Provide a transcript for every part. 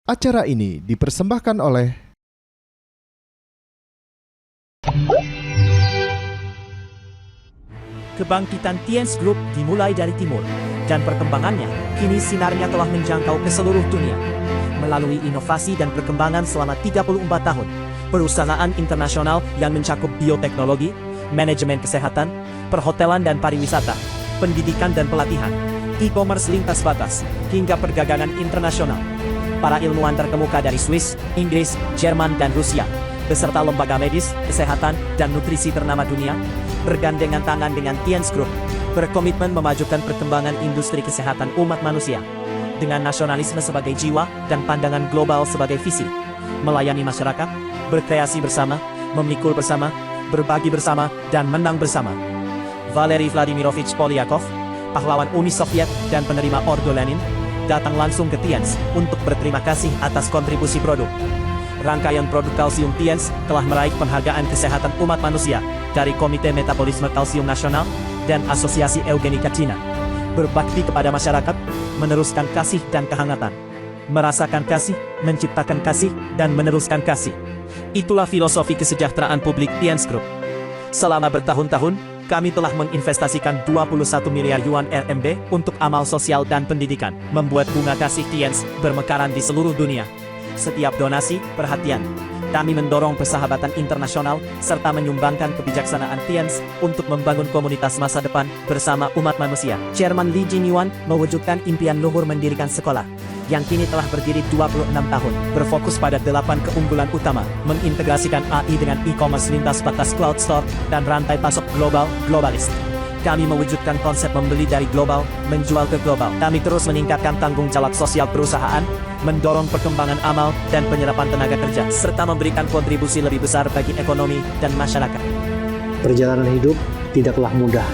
Acara ini dipersembahkan oleh Kebangkitan Tienz Group dimulai dari timur, dan perkembangannya kini sinarnya telah menjangkau ke seluruh dunia. Melalui inovasi dan perkembangan selama 34 tahun, perusahaan internasional yang mencakup bioteknologi, manajemen kesehatan, perhotelan dan pariwisata, pendidikan dan pelatihan, e-commerce lintas batas, hingga perdagangan internasional. Para ilmuwan terkemuka dari Swiss, Inggris, Jerman dan Rusia, beserta lembaga medis, kesehatan, dan nutrisi ternama dunia, bergandengan tangan dengan Tienz Group, berkomitmen memajukan perkembangan industri kesehatan umat manusia, dengan nasionalisme sebagai jiwa dan pandangan global sebagai visi, melayani masyarakat, berkreasi bersama, memikul bersama, berbagi bersama, dan menang bersama. Valery Vladimirovich Polyakov, pahlawan Uni Soviet dan penerima Ordo Lenin, datang langsung ke Tienz untuk berterima kasih atas kontribusi produk. Rangkaian produk kalsium Tienz telah meraih penghargaan kesehatan umat manusia dari Komite Metabolisme Kalsium Nasional dan Asosiasi Eugenika Cina. Berbakti kepada masyarakat, meneruskan kasih dan kehangatan. Merasakan kasih, menciptakan kasih, dan meneruskan kasih. Itulah filosofi kesejahteraan publik Tienz Group. Selama bertahun-tahun, kami telah menginvestasikan 21 miliar yuan RMB untuk amal sosial dan pendidikan, membuat bunga kasih Tienz bermekaran di seluruh dunia. Setiap donasi, perhatian. Kami mendorong persahabatan internasional, serta menyumbangkan kebijaksanaan Tienz untuk membangun komunitas masa depan bersama umat manusia. Chairman Li Jinyuan mewujudkan impian luhur mendirikan sekolah, yang kini telah berdiri 26 tahun, berfokus pada 8 keunggulan utama, mengintegrasikan AI dengan e-commerce lintas batas cloud store, dan rantai pasok globalis. Kami mewujudkan konsep membeli dari global, menjual ke global. Kami terus meningkatkan tanggung jawab sosial perusahaan, mendorong perkembangan amal dan penyerapan tenaga kerja, serta memberikan kontribusi lebih besar bagi ekonomi dan masyarakat. Perjalanan hidup tidaklah mudah.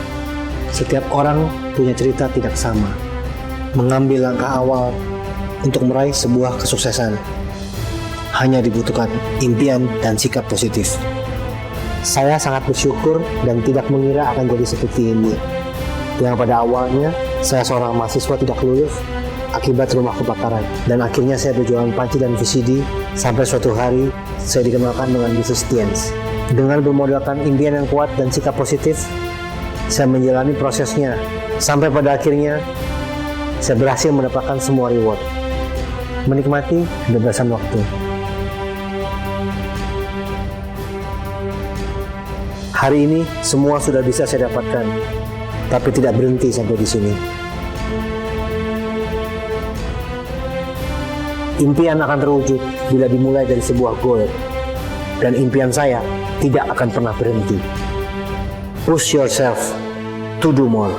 Setiap orang punya cerita tidak sama. Mengambil langkah awal untuk meraih sebuah kesuksesan hanya dibutuhkan impian dan sikap positif. Saya sangat bersyukur dan tidak mengira akan jadi seperti ini. Yang pada awalnya saya seorang mahasiswa tidak lulus akibat rumah kebakaran, dan akhirnya saya berjualan panci dan VCD sampai suatu hari saya dikenalkan dengan bisnis Tienz. Dengan bermodalkan impian yang kuat dan sikap positif, saya menjalani prosesnya sampai pada akhirnya saya berhasil mendapatkan semua reward. Menikmati kebebasan waktu. Hari ini semua sudah bisa saya dapatkan, tapi tidak berhenti sampai di sini. Impian akan terwujud bila dimulai dari sebuah goal, dan impian saya tidak akan pernah berhenti. Push yourself to do more.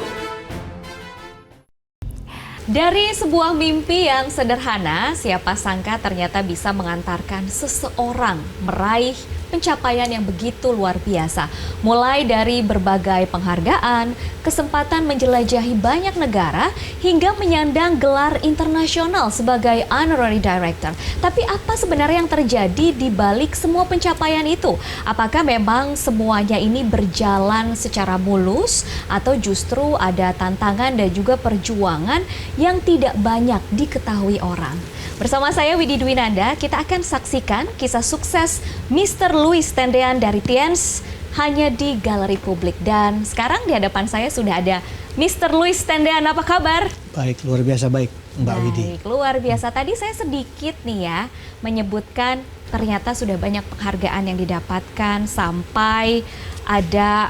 Dari sebuah mimpi yang sederhana, siapa sangka ternyata bisa mengantarkan seseorang meraih pencapaian yang begitu luar biasa. Mulai dari berbagai penghargaan, kesempatan menjelajahi banyak negara, hingga menyandang gelar internasional sebagai Honorary Director. Tapi apa sebenarnya yang terjadi di balik semua pencapaian itu? Apakah memang semuanya ini berjalan secara mulus, atau justru ada tantangan dan juga perjuangan yang tidak banyak diketahui orang? Bersama saya Widi Dwinanda, kita akan saksikan kisah sukses Mr. Louis Tendean dari Tienz hanya di Galeri Publik. Dan sekarang di hadapan saya sudah ada Mr. Louis Tendean. Apa kabar? Baik, luar biasa baik, Mbak Widi. Baik, luar biasa. Tadi saya sedikit nih ya menyebutkan ternyata sudah banyak penghargaan yang didapatkan, sampai ada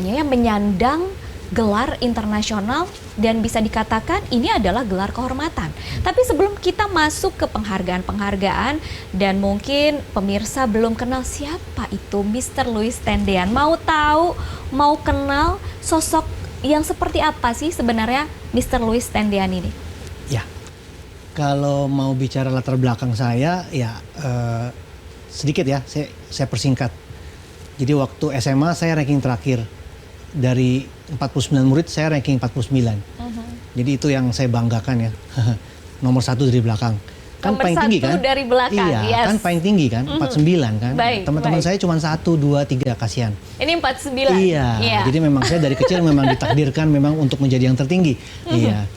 yang menyandang gelar internasional, dan bisa dikatakan ini adalah gelar kehormatan. Tapi sebelum kita masuk ke penghargaan-penghargaan, dan mungkin pemirsa belum kenal siapa itu Mr. Louis Tendean, mau tahu, mau kenal sosok yang seperti apa sih sebenarnya Mr. Louis Tendean ini? Ya, kalau mau bicara latar belakang saya, ya sedikit ya, saya persingkat. Jadi waktu SMA saya ranking terakhir. Dari 49 murid saya ranking 49. Jadi itu yang saya banggakan ya. Nomor 1 dari belakang. Kan Nomor paling tinggi kan? dari belakang, iya, yes. Kan paling tinggi kan? 49 kan? Teman-teman saya cuma 1, 2, 3, kasihan. Ini 49? Iya. Jadi memang saya dari kecil memang ditakdirkan memang untuk menjadi yang tertinggi. Iya.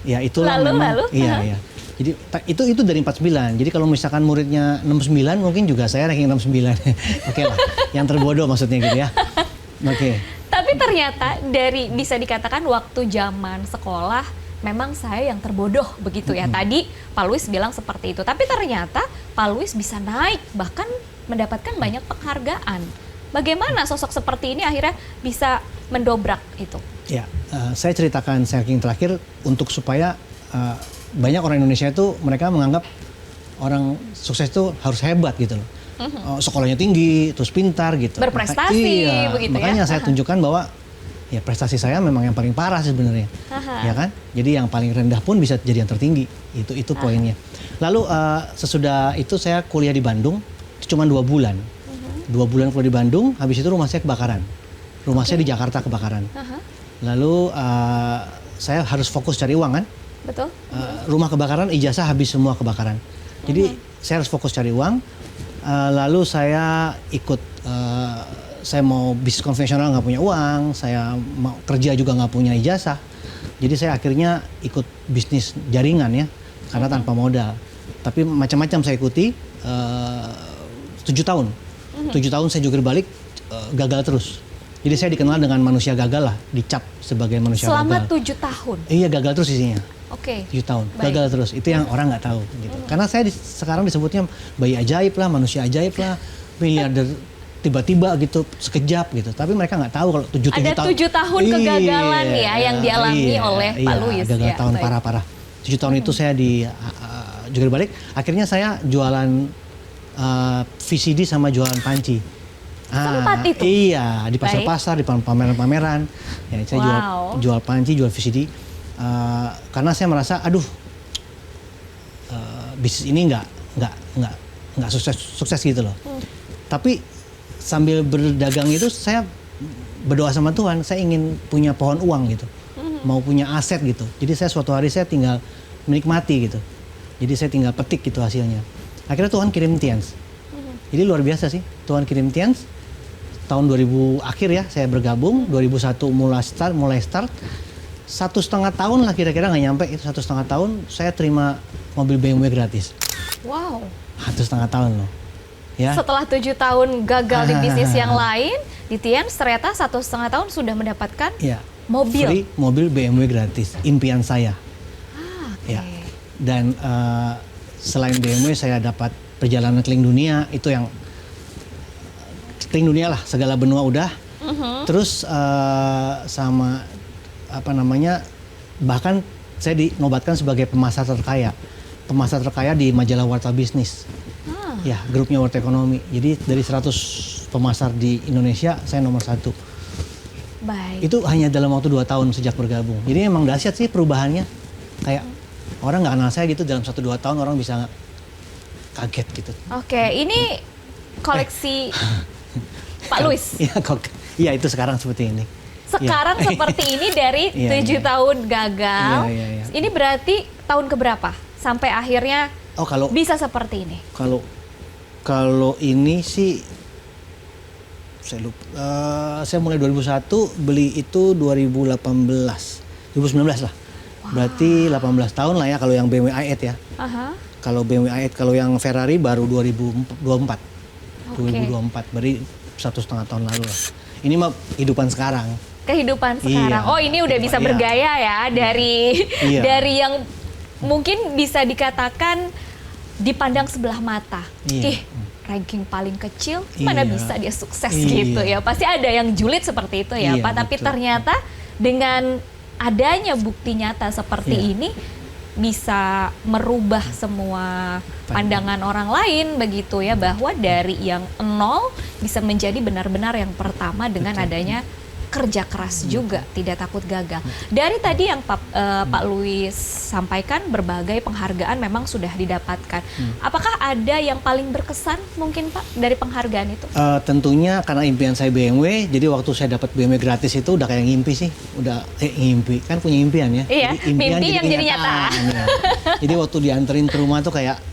Ya itulah lalu? Iya. Jadi itu dari 49. Jadi kalau misalkan muridnya 69 mungkin juga saya ranking 69. Oke lah, yang terbodoh maksudnya gitu ya. Oke. Tapi ternyata dari bisa dikatakan waktu zaman sekolah memang saya yang terbodoh begitu ya. Tadi Pak Luis bilang seperti itu. Tapi ternyata Pak Luis bisa naik bahkan mendapatkan banyak penghargaan. Bagaimana sosok seperti ini akhirnya bisa mendobrak itu? Ya, saya ceritakan ranking terakhir untuk supaya banyak orang Indonesia itu mereka menganggap orang sukses itu harus hebat gitu loh. Sekolahnya tinggi, terus pintar gitu. Berprestasi begitu ya. Makanya saya tunjukkan bahwa ya prestasi saya memang yang paling parah sih sebenarnya. Ya kan? Jadi yang paling rendah pun bisa jadi yang tertinggi. Itu poinnya. Lalu sesudah itu saya kuliah di Bandung, cuma 2 bulan. 2 bulan kuliah di Bandung, habis itu rumah saya kebakaran. Rumah saya di Jakarta kebakaran. Lalu saya harus fokus cari uang kan? Betul. Rumah kebakaran, ijazah habis semua kebakaran. Jadi saya harus fokus cari uang. Lalu saya ikut, saya mau bisnis konvensional nggak punya uang, saya mau kerja juga nggak punya ijazah. Jadi saya akhirnya ikut bisnis jaringan ya, karena tanpa modal. Tapi macam-macam saya ikuti, 7 tahun. 7 tahun saya jungkir balik, gagal terus. Jadi saya dikenal dengan manusia gagal lah, dicap sebagai manusia Selama gagal. 7 tahun? Iya, gagal terus isinya. Oke. 7 tahun, Baik. gagal terus. Itu yang orang nggak tahu. Gitu. Karena saya sekarang disebutnya bayi ajaib lah, manusia ajaib lah, miliarder tiba-tiba gitu, sekejap gitu. Tapi mereka nggak tahu kalau 7 tahun. Ada 7 tahun kegagalan ya yang dialami oleh Pak Luis. Gagal Ya, tahun baik. parah-parah. 7 tahun itu saya di jungkir balik. Akhirnya saya jualan VCD sama jualan panci. Sempat itu? Iya, di pasar-pasar, di pameran-pameran. Ya, saya jual panci, jual VCD. Karena saya merasa, aduh, bisnis ini nggak sukses gitu loh. Tapi sambil berdagang itu saya berdoa sama Tuhan, saya ingin punya pohon uang gitu, mau punya aset gitu. Jadi saya suatu hari saya tinggal menikmati gitu. Jadi saya tinggal petik gitu hasilnya. Akhirnya Tuhan kirim Tians. Jadi luar biasa sih, Tuhan kirim Tians. Tahun 2000 akhir ya saya bergabung, 2001 mulai start. 1,5 tahun lah kira-kira, nggak nyampe itu 1,5 tahun saya terima mobil BMW gratis. Wow. 1,5 tahun loh. Ya. Setelah 7 tahun gagal di bisnis yang lain, di Tians ternyata 1,5 tahun sudah mendapatkan Ya. mobil. Free mobil BMW gratis, impian saya. Oke. Ya. Dan selain BMW saya dapat perjalanan keliling dunia, itu yang keliling dunia lah, segala benua udah. Terus sama apa namanya, bahkan saya dinobatkan sebagai pemasar terkaya. Pemasar terkaya di majalah Warta Bisnis. Ya, grupnya Warta Ekonomi. Jadi dari 100 pemasar di Indonesia, saya nomor 1. Baik. Itu hanya dalam waktu 2 tahun sejak bergabung. Jadi emang dahsyat sih perubahannya. Kayak orang nggak kenal saya gitu, dalam 1-2 tahun orang bisa kaget gitu. Oke, ini koleksi Pak Luis. Iya, itu sekarang seperti ini. Sekarang Ya. Seperti ini dari 7 tahun gagal. Iya. Ini berarti tahun keberapa sampai akhirnya Kalau bisa seperti ini? kalau ini sih saya lupa. Saya mulai 2001, beli itu 2019 lah. Berarti 18 tahun lah ya kalau yang BMW i8 ya. Kalau BMW i8, kalau yang Ferrari baru 2024. 2024, berarti 1,5 tahun lalu lah. Ini mah kehidupan sekarang. Kehidupan sekarang. Iya. Oh, ini udah bisa Iya. bergaya ya dari Iya. dari yang mungkin bisa dikatakan dipandang sebelah mata. Iya. Ih, ranking paling kecil, mana Iya. bisa dia sukses Iya. gitu ya. Pasti ada yang julid seperti itu ya, Iya, Pak. Tapi betul. ternyata dengan adanya bukti nyata seperti Iya. ini bisa merubah semua pandangan orang lain begitu ya, bahwa dari yang nol bisa menjadi benar-benar yang pertama dengan adanya kerja keras juga, tidak takut gagal. Dari tadi yang Pak Luis sampaikan, berbagai penghargaan memang sudah didapatkan. Apakah ada yang paling berkesan mungkin Pak dari penghargaan itu? Tentunya karena impian saya BMW, jadi waktu saya dapat BMW gratis itu udah kayak ngimpi sih, ngimpi kan punya impian ya. Iya, impian mimpi yang jadi nyata. kenyataan, ya. Jadi waktu dianterin ke rumah tuh kayak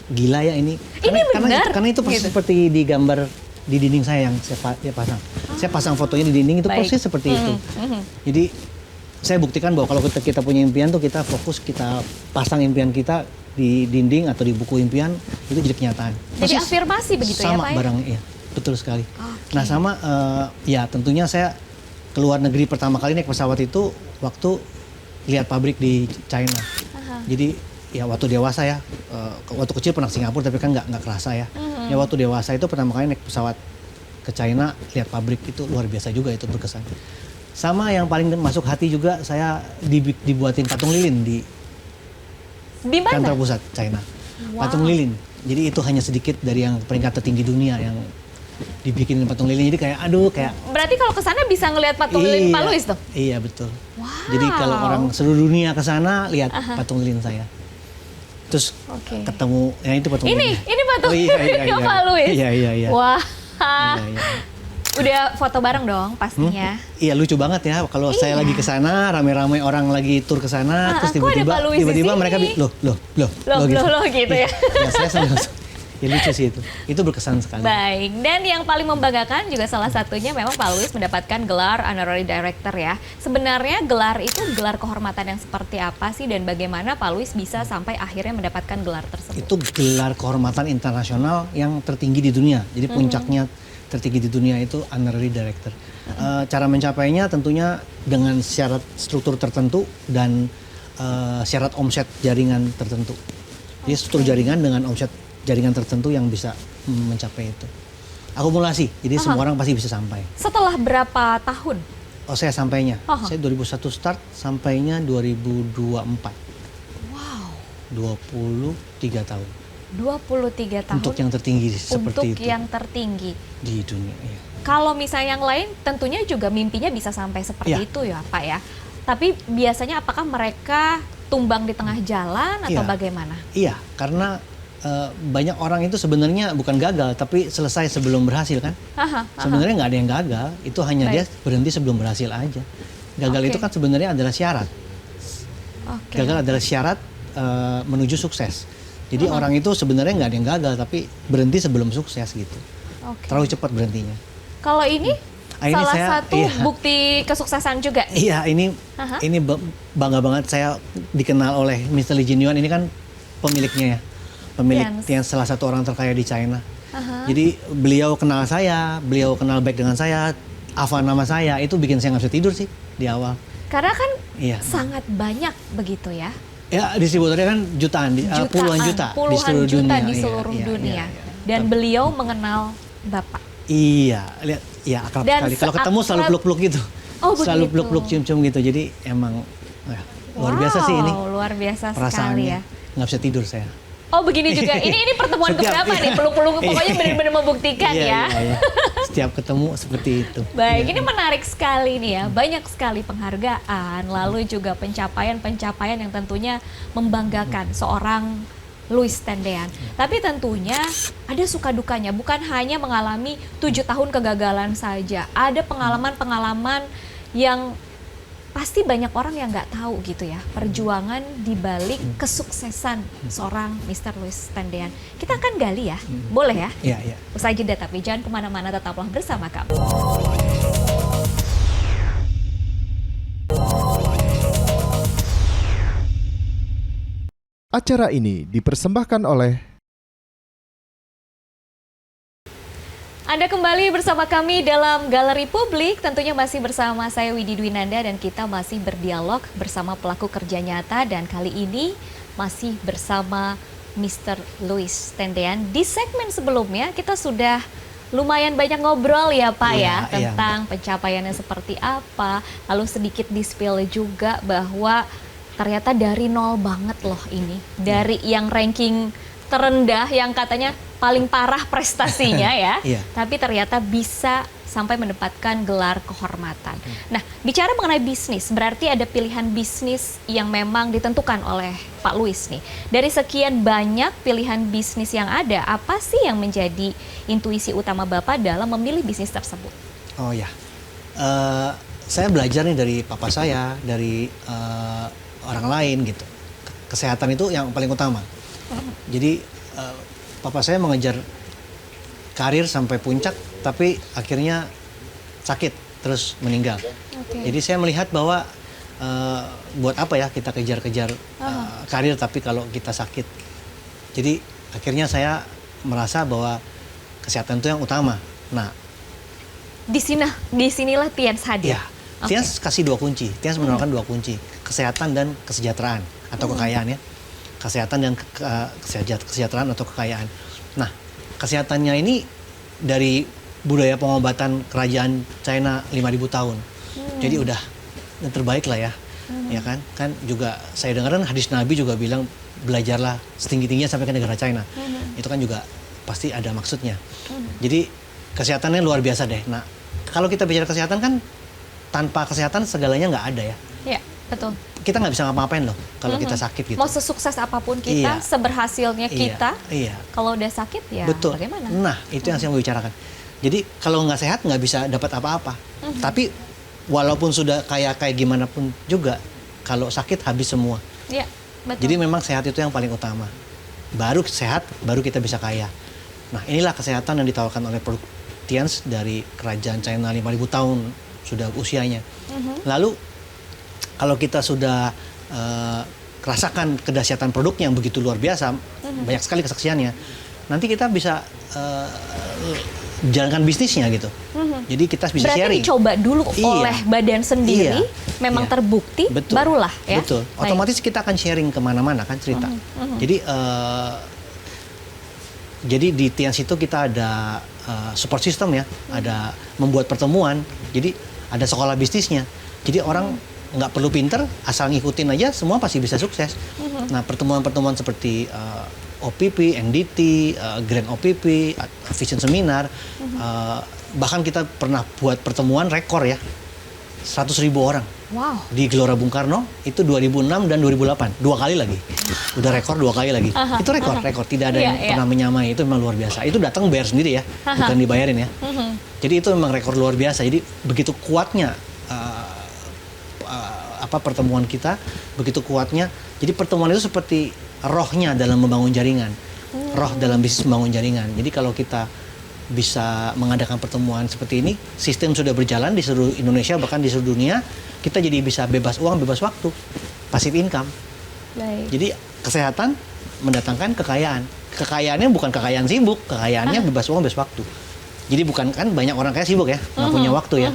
gila ya ini. benar, Karena itu persis gitu. seperti di gambar di dinding saya yang saya pasang. Saya pasang fotonya di dinding itu Baik. persis seperti itu. Jadi saya buktikan bahwa kalau kita punya impian tuh kita fokus, kita pasang impian kita, di dinding atau di buku impian itu jadi kenyataan. Jadi Persis afirmasi begitu ya, sama Pak? barang, ya betul sekali. Oke. Nah sama ya tentunya saya keluar negeri pertama kali naik pesawat itu waktu lihat pabrik di China. Jadi ya waktu dewasa ya, waktu kecil pernah ke Singapura tapi kan nggak kerasa ya. Ya waktu dewasa itu pertama kali naik pesawat ke China, lihat pabrik itu luar biasa juga, itu berkesan. Sama yang paling masuk hati juga, saya dibuatin patung lilin di Di kantor mana? pusat China. Wow. Patung lilin. Jadi itu hanya sedikit dari yang peringkat tertinggi dunia yang dibikinin patung lilin. Jadi kayak aduh kayak Berarti kalau ke sana bisa ngelihat patung lilin Pak Louis tuh? Iya betul. Wow. Jadi kalau orang seluruh dunia ke sana lihat patung lilin saya. Terus Oke. ketemu ya itu patung lilin. Ini patung Oh, iya, iya, lilinnya iya. Pak Louis. Iya, iya, iya. Wah. Iya, iya. Udah foto bareng dong pastinya. Iya lucu banget ya kalau saya lagi ke sana, rame-rame orang lagi tur ke sana, terus kok ada Pak Louis di tiba-tiba sini? mereka loh Loh gitu ya. Ya saya sambil ya lucu sih itu. Itu berkesan sekali. Baik, dan yang paling membanggakan juga salah satunya memang Pak Louis mendapatkan gelar Honorary Director ya. Sebenarnya gelar itu gelar kehormatan yang seperti apa sih dan bagaimana Pak Louis bisa sampai akhirnya mendapatkan gelar tersebut? Itu gelar kehormatan internasional yang tertinggi di dunia. Jadi puncaknya tertinggi di dunia itu Honorary Director. Cara mencapainya tentunya dengan syarat struktur tertentu dan syarat omset jaringan tertentu. Jadi struktur jaringan dengan omset jaringan tertentu yang bisa mencapai itu. Akumulasi, jadi semua orang pasti bisa sampai. Setelah berapa tahun? Oh saya sampainya, Aha. saya 2001 start, sampainya 2024. Wow, 23 tahun. 23 tahun Untuk yang tertinggi seperti untuk itu yang tertinggi. di dunia. Ya. Kalau misalnya yang lain tentunya juga mimpinya bisa sampai seperti Iya. itu ya Pak ya. Tapi biasanya apakah mereka tumbang di tengah jalan atau Iya. bagaimana? Iya, karena banyak orang itu sebenarnya bukan gagal, tapi selesai sebelum berhasil kan. Sebenarnya nggak ada yang gagal, itu hanya dia berhenti sebelum berhasil aja. Gagal Oke. itu kan sebenarnya adalah syarat. Oke. Gagal adalah syarat menuju sukses. Jadi orang itu sebenarnya nggak ada yang gagal, tapi berhenti sebelum sukses gitu. Oke. Terlalu cepat berhentinya. Kalau ini Ini salah saya- satu iya. bukti kesuksesan juga. Iya, ini bangga banget saya dikenal oleh Mr. Lee Jin Yuan. Ini kan pemiliknya ya, pemilik Yes. yang salah satu orang terkaya di China. Jadi beliau kenal saya, beliau kenal baik dengan saya, hafal nama saya, itu bikin saya nggak bisa tidur sih di awal. Karena kan Iya. sangat banyak begitu ya. Ya distributornya kan jutaan, puluhan juta di seluruh juta dunia. di Iya, seluruh iya, dunia. iya, iya. Dan beliau mengenal Bapak. Iya, lihat, ya akrab Dan sekali. Kalau ketemu selalu seakrab- peluk-peluk gitu, Oh, selalu begitu. peluk-peluk, cium-cium gitu. Jadi emang luar biasa sih ini Luar biasa sekali perasaannya. ya. Nggak bisa tidur saya. Oh begini juga, ini pertemuan Setiap- keberapa nih? Peluk-peluk pokoknya benar-benar membuktikan Iya, ya. iya, iya. Setiap ketemu seperti itu. Baik, Iya. ini menarik sekali nih ya. Banyak sekali penghargaan, lalu juga pencapaian-pencapaian yang tentunya membanggakan seorang Louis Tendean. Tapi tentunya ada suka dukanya, bukan hanya mengalami 7 tahun kegagalan saja. Ada pengalaman-pengalaman yang pasti banyak orang yang nggak tahu gitu ya. Perjuangan di balik kesuksesan seorang Mr. Louis Tendean. Kita akan gali ya, boleh ya? Iya, iya. Usai jeda tapi jangan kemana-mana, tetaplah bersama kami. Acara ini dipersembahkan oleh Anda kembali bersama kami dalam Galeri Publik, tentunya masih bersama saya Widi Dwinanda dan kita masih berdialog bersama pelaku kerja nyata dan kali ini masih bersama Mr. Louis Tendean. Di segmen sebelumnya kita sudah lumayan banyak ngobrol ya Pak Iya, ya iya, tentang pencapaiannya seperti apa, lalu sedikit di-spill juga bahwa ternyata dari nol banget loh ini, dari yang ranking terendah yang katanya paling parah prestasinya ya, Iya. tapi ternyata bisa sampai mendapatkan gelar kehormatan. Nah, bicara mengenai bisnis, berarti ada pilihan bisnis yang memang ditentukan oleh Pak Louis nih. Dari sekian banyak pilihan bisnis yang ada, apa sih yang menjadi intuisi utama Bapak dalam memilih bisnis tersebut? Oh ya, saya belajar nih dari papa saya, dari orang lain gitu. Kesehatan itu yang paling utama. Jadi papa saya mengejar karir sampai puncak, tapi akhirnya sakit terus meninggal. Oke. Jadi saya melihat bahwa buat apa ya kita kejar-kejar karir, tapi kalau kita sakit Jadi akhirnya saya merasa bahwa kesehatan itu yang utama. Nah, disinilah Tians hadir. ya, Tians kasih 2 kunci. Tians menawarkan 2 kunci, kesehatan dan kesejahteraan atau kekayaan ya. Kesehatan dan kesejahteraan atau kekayaan. Nah, kesehatannya ini dari budaya pengobatan kerajaan China 5.000 tahun. Jadi udah yang terbaik lah ya. Ya kan? Kan juga saya dengar kan hadis Nabi juga bilang belajarlah setinggi-tingginya sampai ke negara China. Itu kan juga pasti ada maksudnya. Jadi kesehatannya luar biasa deh. Nah, kalau kita bicara kesehatan kan tanpa kesehatan segalanya nggak ada ya. Iya, betul. Kita nggak bisa ngapa-ngapain loh kalau kita sakit gitu. Mau sesukses apapun kita, Iya. seberhasilnya kita, Iya. kalau udah sakit ya Betul. bagaimana? Nah, itu yang saya mau bicarakan. Jadi kalau nggak sehat nggak bisa dapat apa-apa. Tapi walaupun sudah kayak gimana pun juga, kalau sakit habis semua. Iya, betul. Jadi memang sehat itu yang paling utama. Baru sehat, baru kita bisa kaya. Nah, inilah kesehatan yang ditawarkan oleh produk Tians dari kerajaan China 5.000 tahun sudah usianya. Lalu kalau kita sudah rasakan kedahsyatan produknya yang begitu luar biasa, banyak sekali kesaksiannya, nanti kita bisa jalankan bisnisnya gitu. Jadi kita bisa Berarti sharing. dicoba dulu Iya. oleh badan sendiri, Iya. memang Iya. terbukti, Betul. barulah ya. Betul. Baik. Otomatis kita akan sharing kemana-mana kan cerita. Jadi di Tians itu kita ada support system ya, ada membuat pertemuan. Jadi ada sekolah bisnisnya. Jadi orang nggak perlu pinter, asal ngikutin aja semua pasti bisa sukses. Nah, pertemuan-pertemuan seperti OPP, NDT, Grand OPP, Vision Seminar, bahkan kita pernah buat pertemuan rekor ya, 100.000 orang. Wow. Di Gelora Bung Karno itu 2006 dan 2008, 2 kali lagi. Udah rekor 2 kali lagi. Itu rekor. Tidak ada Iya, yang iya. pernah menyamai, itu memang luar biasa. Itu datang bayar sendiri ya, bukan dibayarin ya. Jadi itu memang rekor luar biasa. Jadi begitu kuatnya pertemuan kita, begitu kuatnya. Jadi pertemuan itu seperti rohnya dalam membangun jaringan. Roh dalam bisnis membangun jaringan. Jadi kalau kita bisa mengadakan pertemuan seperti ini, sistem sudah berjalan di seluruh Indonesia, bahkan di seluruh dunia, kita jadi bisa bebas uang, bebas waktu, passive income. Baik. Jadi kesehatan mendatangkan kekayaan. Kekayaannya bukan kekayaan sibuk, kekayaannya bebas uang, bebas waktu. Jadi bukan kan banyak orang kaya sibuk ya, nggak punya waktu ya.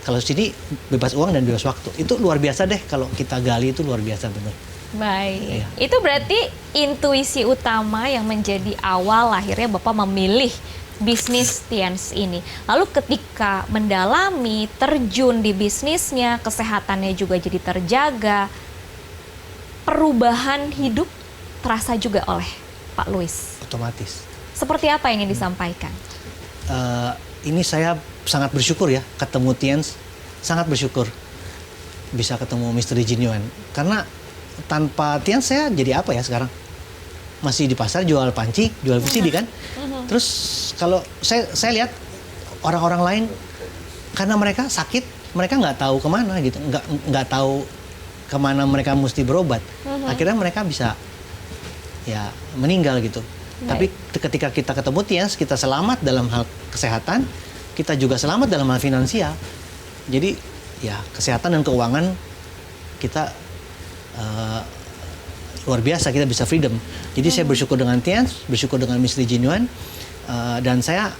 Kalau sini bebas uang dan bebas waktu, itu luar biasa deh kalau kita gali, itu luar biasa benar. Baik. Iya. Itu berarti intuisi utama yang menjadi awal akhirnya Bapak memilih bisnis Tians ini. Lalu ketika mendalami, terjun di bisnisnya, kesehatannya juga jadi terjaga, perubahan hidup terasa juga oleh Pak Louis. Otomatis. Seperti apa yang ingin disampaikan? Ini saya sangat bersyukur ya ketemu Tians, sangat bersyukur bisa ketemu Misteri Jinyuan. Karena tanpa Tians saya jadi apa ya sekarang? Masih di pasar jual panci, jual VCD kan? Terus kalau saya lihat orang-orang lain, karena mereka sakit, mereka nggak tahu kemana gitu, nggak tahu kemana mereka mesti berobat. Akhirnya mereka bisa ya meninggal gitu. Tapi ketika kita ketemu Tians, kita selamat dalam hal kesehatan, kita juga selamat dalam hal finansial. Jadi ya kesehatan dan keuangan kita luar biasa, kita bisa freedom. Jadi saya bersyukur dengan Tians, bersyukur dengan Misteri Jinyuan, dan saya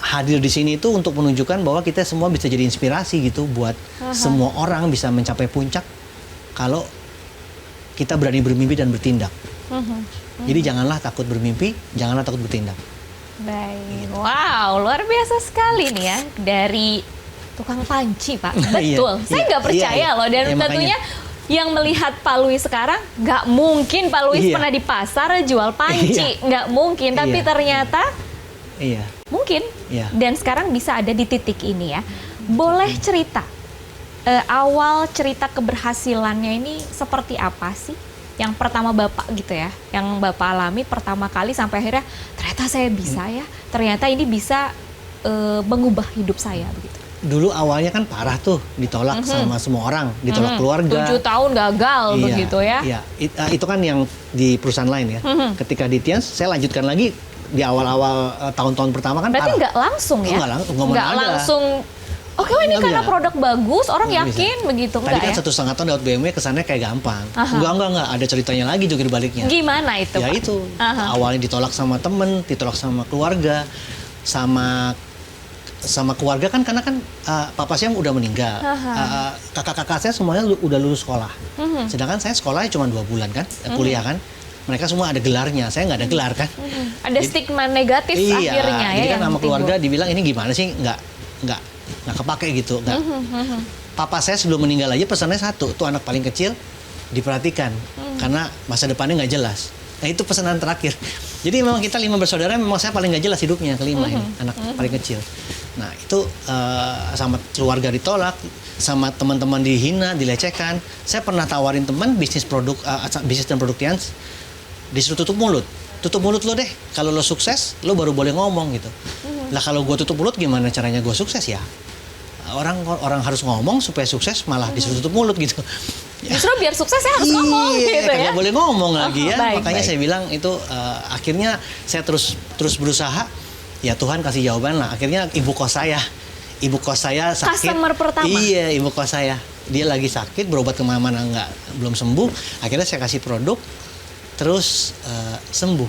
hadir di sini itu untuk menunjukkan bahwa kita semua bisa jadi inspirasi gitu buat semua orang bisa mencapai puncak kalau kita berani bermimpi dan bertindak. Jadi janganlah takut bermimpi, janganlah takut bertindak. Baik. Wow, luar biasa sekali nih ya dari tukang panci, Pak. Betul. Saya nggak percaya loh, dan tentunya yang melihat Pak Louis sekarang, nggak mungkin Pak Louis pernah di pasar jual panci, nggak mungkin. Tapi ternyata mungkin. Dan sekarang bisa ada di titik ini ya. Boleh cerita awal cerita keberhasilannya ini seperti apa sih? Yang pertama Bapak gitu ya, yang Bapak alami pertama kali sampai akhirnya ternyata saya bisa ya, ternyata ini bisa mengubah hidup saya begitu. Dulu awalnya kan parah tuh, ditolak sama semua orang, ditolak keluarga. 7 tahun gagal begitu ya. Iya, itu kan yang di perusahaan lain ya. Ketika di Tians, saya lanjutkan lagi di awal-awal tahun-tahun pertama kan berarti parah. nggak langsung ya? Nggak langsung Oke, ini Nggak karena bisa. produk bagus, orang Nggak yakin begitu, Tadi enggak kan ya? 1,5 tahun lewat BMW kesannya kayak gampang. Aha. Enggak, ada ceritanya lagi juga di baliknya. Gimana itu, Ya Pak? itu, Aha. awalnya ditolak sama temen, ditolak sama keluarga, sama keluarga kan karena kan papa saya udah meninggal. Kakak-kakak saya semuanya udah lulus sekolah. Sedangkan saya sekolahnya cuma 2 bulan kan, kuliah kan. Mereka semua ada gelarnya, saya nggak ada gelar kan. Ada stigma negatif akhirnya ya jadi kan yang sama keluarga timbul. dibilang ini gimana sih nggak kepake gitu. Nggak. Papa saya sebelum meninggal aja pesannya satu, tuh anak paling kecil diperhatikan karena masa depannya nggak jelas. Nah itu pesanan terakhir. Jadi memang kita 5 bersaudara, memang saya paling nggak jelas hidupnya, kelima ini anak paling kecil. Nah itu sama keluarga ditolak, sama teman-teman dihina, dilecehkan. Saya pernah tawarin teman bisnis dan produk Tians, disuruh tutup mulut lo deh. Kalau lo sukses, lo baru boleh ngomong gitu. Lah kalau gue tutup mulut gimana caranya gue sukses ya? Orang harus ngomong supaya sukses, malah disuruh tutup mulut gitu. Justru biar sukses saya harus ngomong gitu ya. Kagak boleh ngomong lagi ya. Baik, Makanya baik. saya bilang itu akhirnya saya terus berusaha. Ya Tuhan kasih jawaban lah. Akhirnya ibu kos saya sakit. Customer pertama? Iya, ibu kos saya. Dia lagi sakit, berobat kemana-mana belum sembuh. Akhirnya saya kasih produk, terus sembuh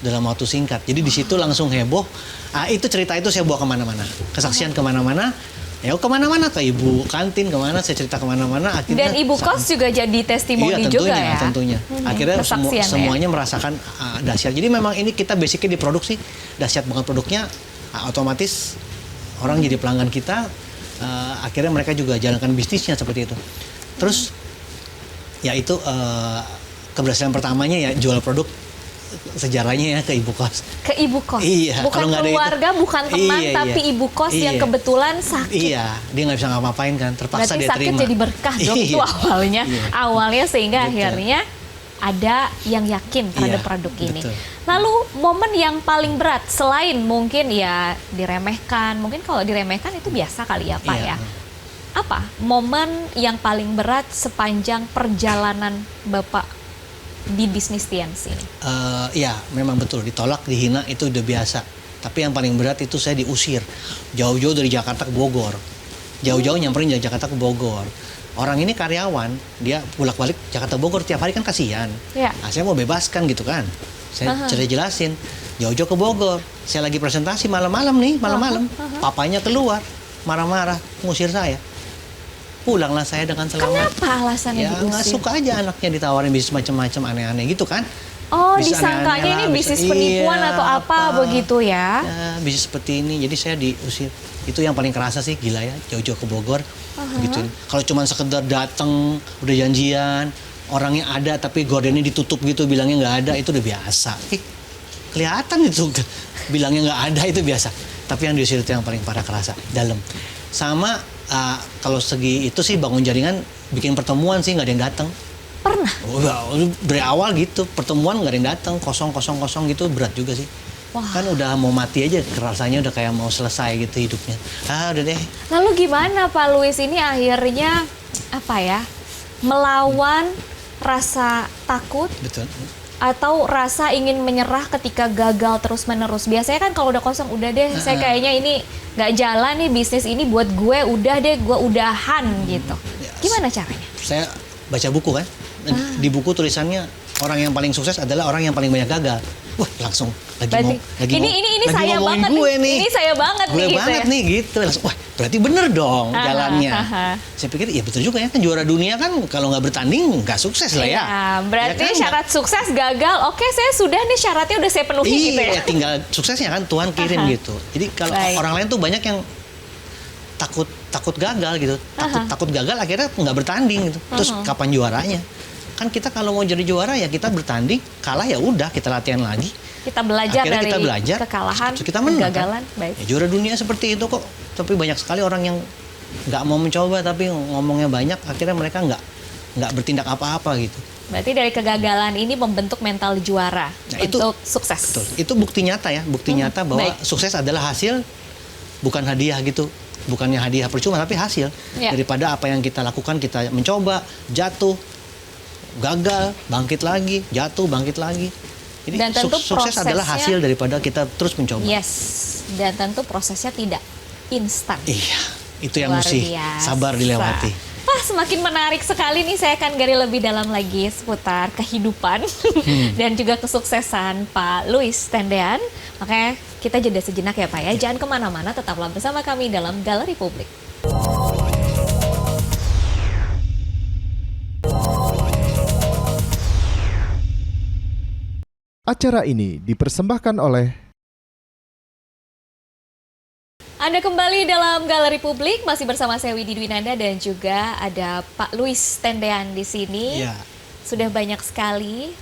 dalam waktu singkat. Jadi di situ langsung heboh. Itu cerita itu saya bawa kemana-mana, kesaksian kemana-mana. Ya kemana-mana, ke ibu kantin kemana, saya cerita kemana-mana. Akhirnya Dan ibu kos juga jadi testimoni iya, juga ya. tentunya. Akhirnya Kesaksian ya. semuanya merasakan dahsyat. Jadi memang ini kita basicnya di produksi, dahsyat banget produknya. Otomatis orang jadi pelanggan kita. Akhirnya mereka juga jalankan bisnisnya seperti itu. Terus ya itu keberhasilan pertamanya ya jual produk, sejarahnya ya ke ibu kos. Ke ibu kos. Iya, Bukan kalau nggak ada itu- keluarga, bukan teman, Iya, tapi iya. ibu kos yang Iya. kebetulan sakit. Iya, dia nggak bisa ngapa-ngapain kan, terpaksa Berarti dia sakit terima. jadi berkah dong itu Iya. awalnya. Iya. Awalnya sehingga Betul. akhirnya ada yang yakin terhadap Iya, produk ini. betul. Lalu momen yang paling berat selain mungkin ya diremehkan, mungkin kalau diremehkan itu biasa kali ya Pak Iya. ya. Apa momen yang paling berat sepanjang perjalanan Bapak di bisnis Tians ini? Ya, memang betul ditolak, dihina itu udah biasa. Tapi yang paling berat itu saya diusir jauh-jauh dari Jakarta ke Bogor. Jauh-jauh nyamperin dari Jakarta ke Bogor. Orang ini karyawan, dia bolak-balik Jakarta Bogor tiap hari kan kasihan. Ya. Nah, saya mau bebaskan gitu kan. Saya jelasin, jauh-jauh ke Bogor. Saya lagi presentasi malam-malam nih, malam-malam. Papanya keluar, marah-marah, ngusir saya. Pulanglah saya dengan selamat. Kenapa alasannya Ya nggak diusir? suka aja anaknya ditawarin bisnis macam-macam aneh-aneh gitu kan. Oh, Bisnis disangkanya aneh-aneh ini lah, bisnis bisa- penipuan iya, atau apa begitu ya? Ya, bisnis seperti ini. Jadi saya diusir. Itu yang paling kerasa sih, gila ya, jauh-jauh ke Bogor. Gitu. Kalau cuma sekedar datang, udah janjian, orangnya ada tapi gordennya ditutup gitu, bilangnya nggak ada, itu udah biasa. Kelihatan itu bilangnya nggak ada, itu biasa. Tapi yang diusir itu yang paling parah kerasa, dalam. Sama kalau segi itu sih bangun jaringan, bikin pertemuan sih nggak ada yang datang. Pernah? Dari awal gitu, pertemuan nggak ada yang datang, kosong gitu, berat juga sih. Wah. Kan udah mau mati aja, rasanya udah kayak mau selesai gitu hidupnya. Udah deh. Lalu gimana Pak Luis ini akhirnya apa ya? Melawan rasa takut Betul. atau rasa ingin menyerah ketika gagal terus-menerus. Biasanya kan kalau udah kosong, udah deh, saya kayaknya ini nggak jalan nih bisnis ini buat gue, udah deh, gue udahan gitu. Gimana caranya? Saya baca buku kan, di buku tulisannya orang yang paling sukses adalah orang yang paling banyak gagal. Wah, langsung Berarti ini saya ngomongin banget gue nih. Ini saya banget gue nih gitu banget ya. nih gitu. Langsung, wah, berarti bener dong jalannya. Saya pikir ya betul juga ya, kan juara dunia kan kalau nggak bertanding nggak sukses lah ya. Iya, berarti Ya kan? syarat sukses gagal. Oke, saya sudah nih syaratnya udah saya penuhi gitu ya. Iya, tinggal suksesnya kan Tuhan kirim gitu. Jadi kalau Baik. orang lain tuh banyak yang takut gagal gitu, takut gagal akhirnya nggak bertanding gitu. Terus kapan juaranya? Kan kita kalau mau jadi juara ya kita bertanding, kalah ya udah kita latihan lagi. Kita belajar Akhirnya dari kita belajar, kekalahan, terus kita menang, kegagalan. kan? Baik. Ya, juara dunia seperti itu kok. Tapi banyak sekali orang yang nggak mau mencoba tapi ngomongnya banyak, akhirnya mereka nggak bertindak apa-apa gitu. Berarti dari kegagalan ini membentuk mental juara Nah, itu- untuk sukses. Betul. Itu bukti nyata ya, bukti nyata bahwa baik. sukses adalah hasil, bukan hadiah gitu. Bukannya hadiah percuma, tapi hasil. Ya. Daripada apa yang kita lakukan, kita mencoba, jatuh, gagal, bangkit lagi, jatuh, bangkit lagi. Jadi Dan tentu sukses adalah prosesnya- hasil daripada kita terus mencoba. Yes, dan tentu prosesnya tidak instan. Iya. Itu yang Luar mesti biasa. sabar dilewati. Wah, semakin menarik sekali nih. Saya akan gali lebih dalam lagi seputar kehidupan dan juga kesuksesan Pak Louis Tendean. Makanya kita jeda sejenak ya Pak ya. Jangan kemana-mana, tetaplah bersama kami dalam Galeri Publik. Acara ini dipersembahkan oleh Anda kembali dalam Galeri Publik, masih bersama saya Widi Dwinanda dan juga ada Pak Louis Tendean di sini. Iya. Sudah banyak sekali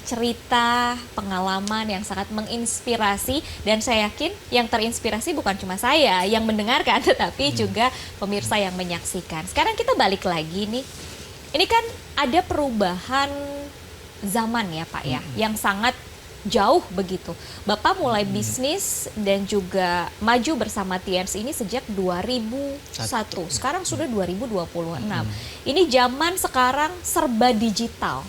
cerita, pengalaman yang sangat menginspirasi, dan saya yakin yang terinspirasi bukan cuma saya yang mendengarkan, tetapi juga pemirsa yang menyaksikan. Sekarang kita balik lagi nih. Ini kan ada perubahan zaman ya Pak ya, yang sangat jauh begitu. Bapak mulai bisnis dan juga maju bersama Tiens ini sejak 2001. Sekarang sudah 2026. Ini zaman sekarang serba digital.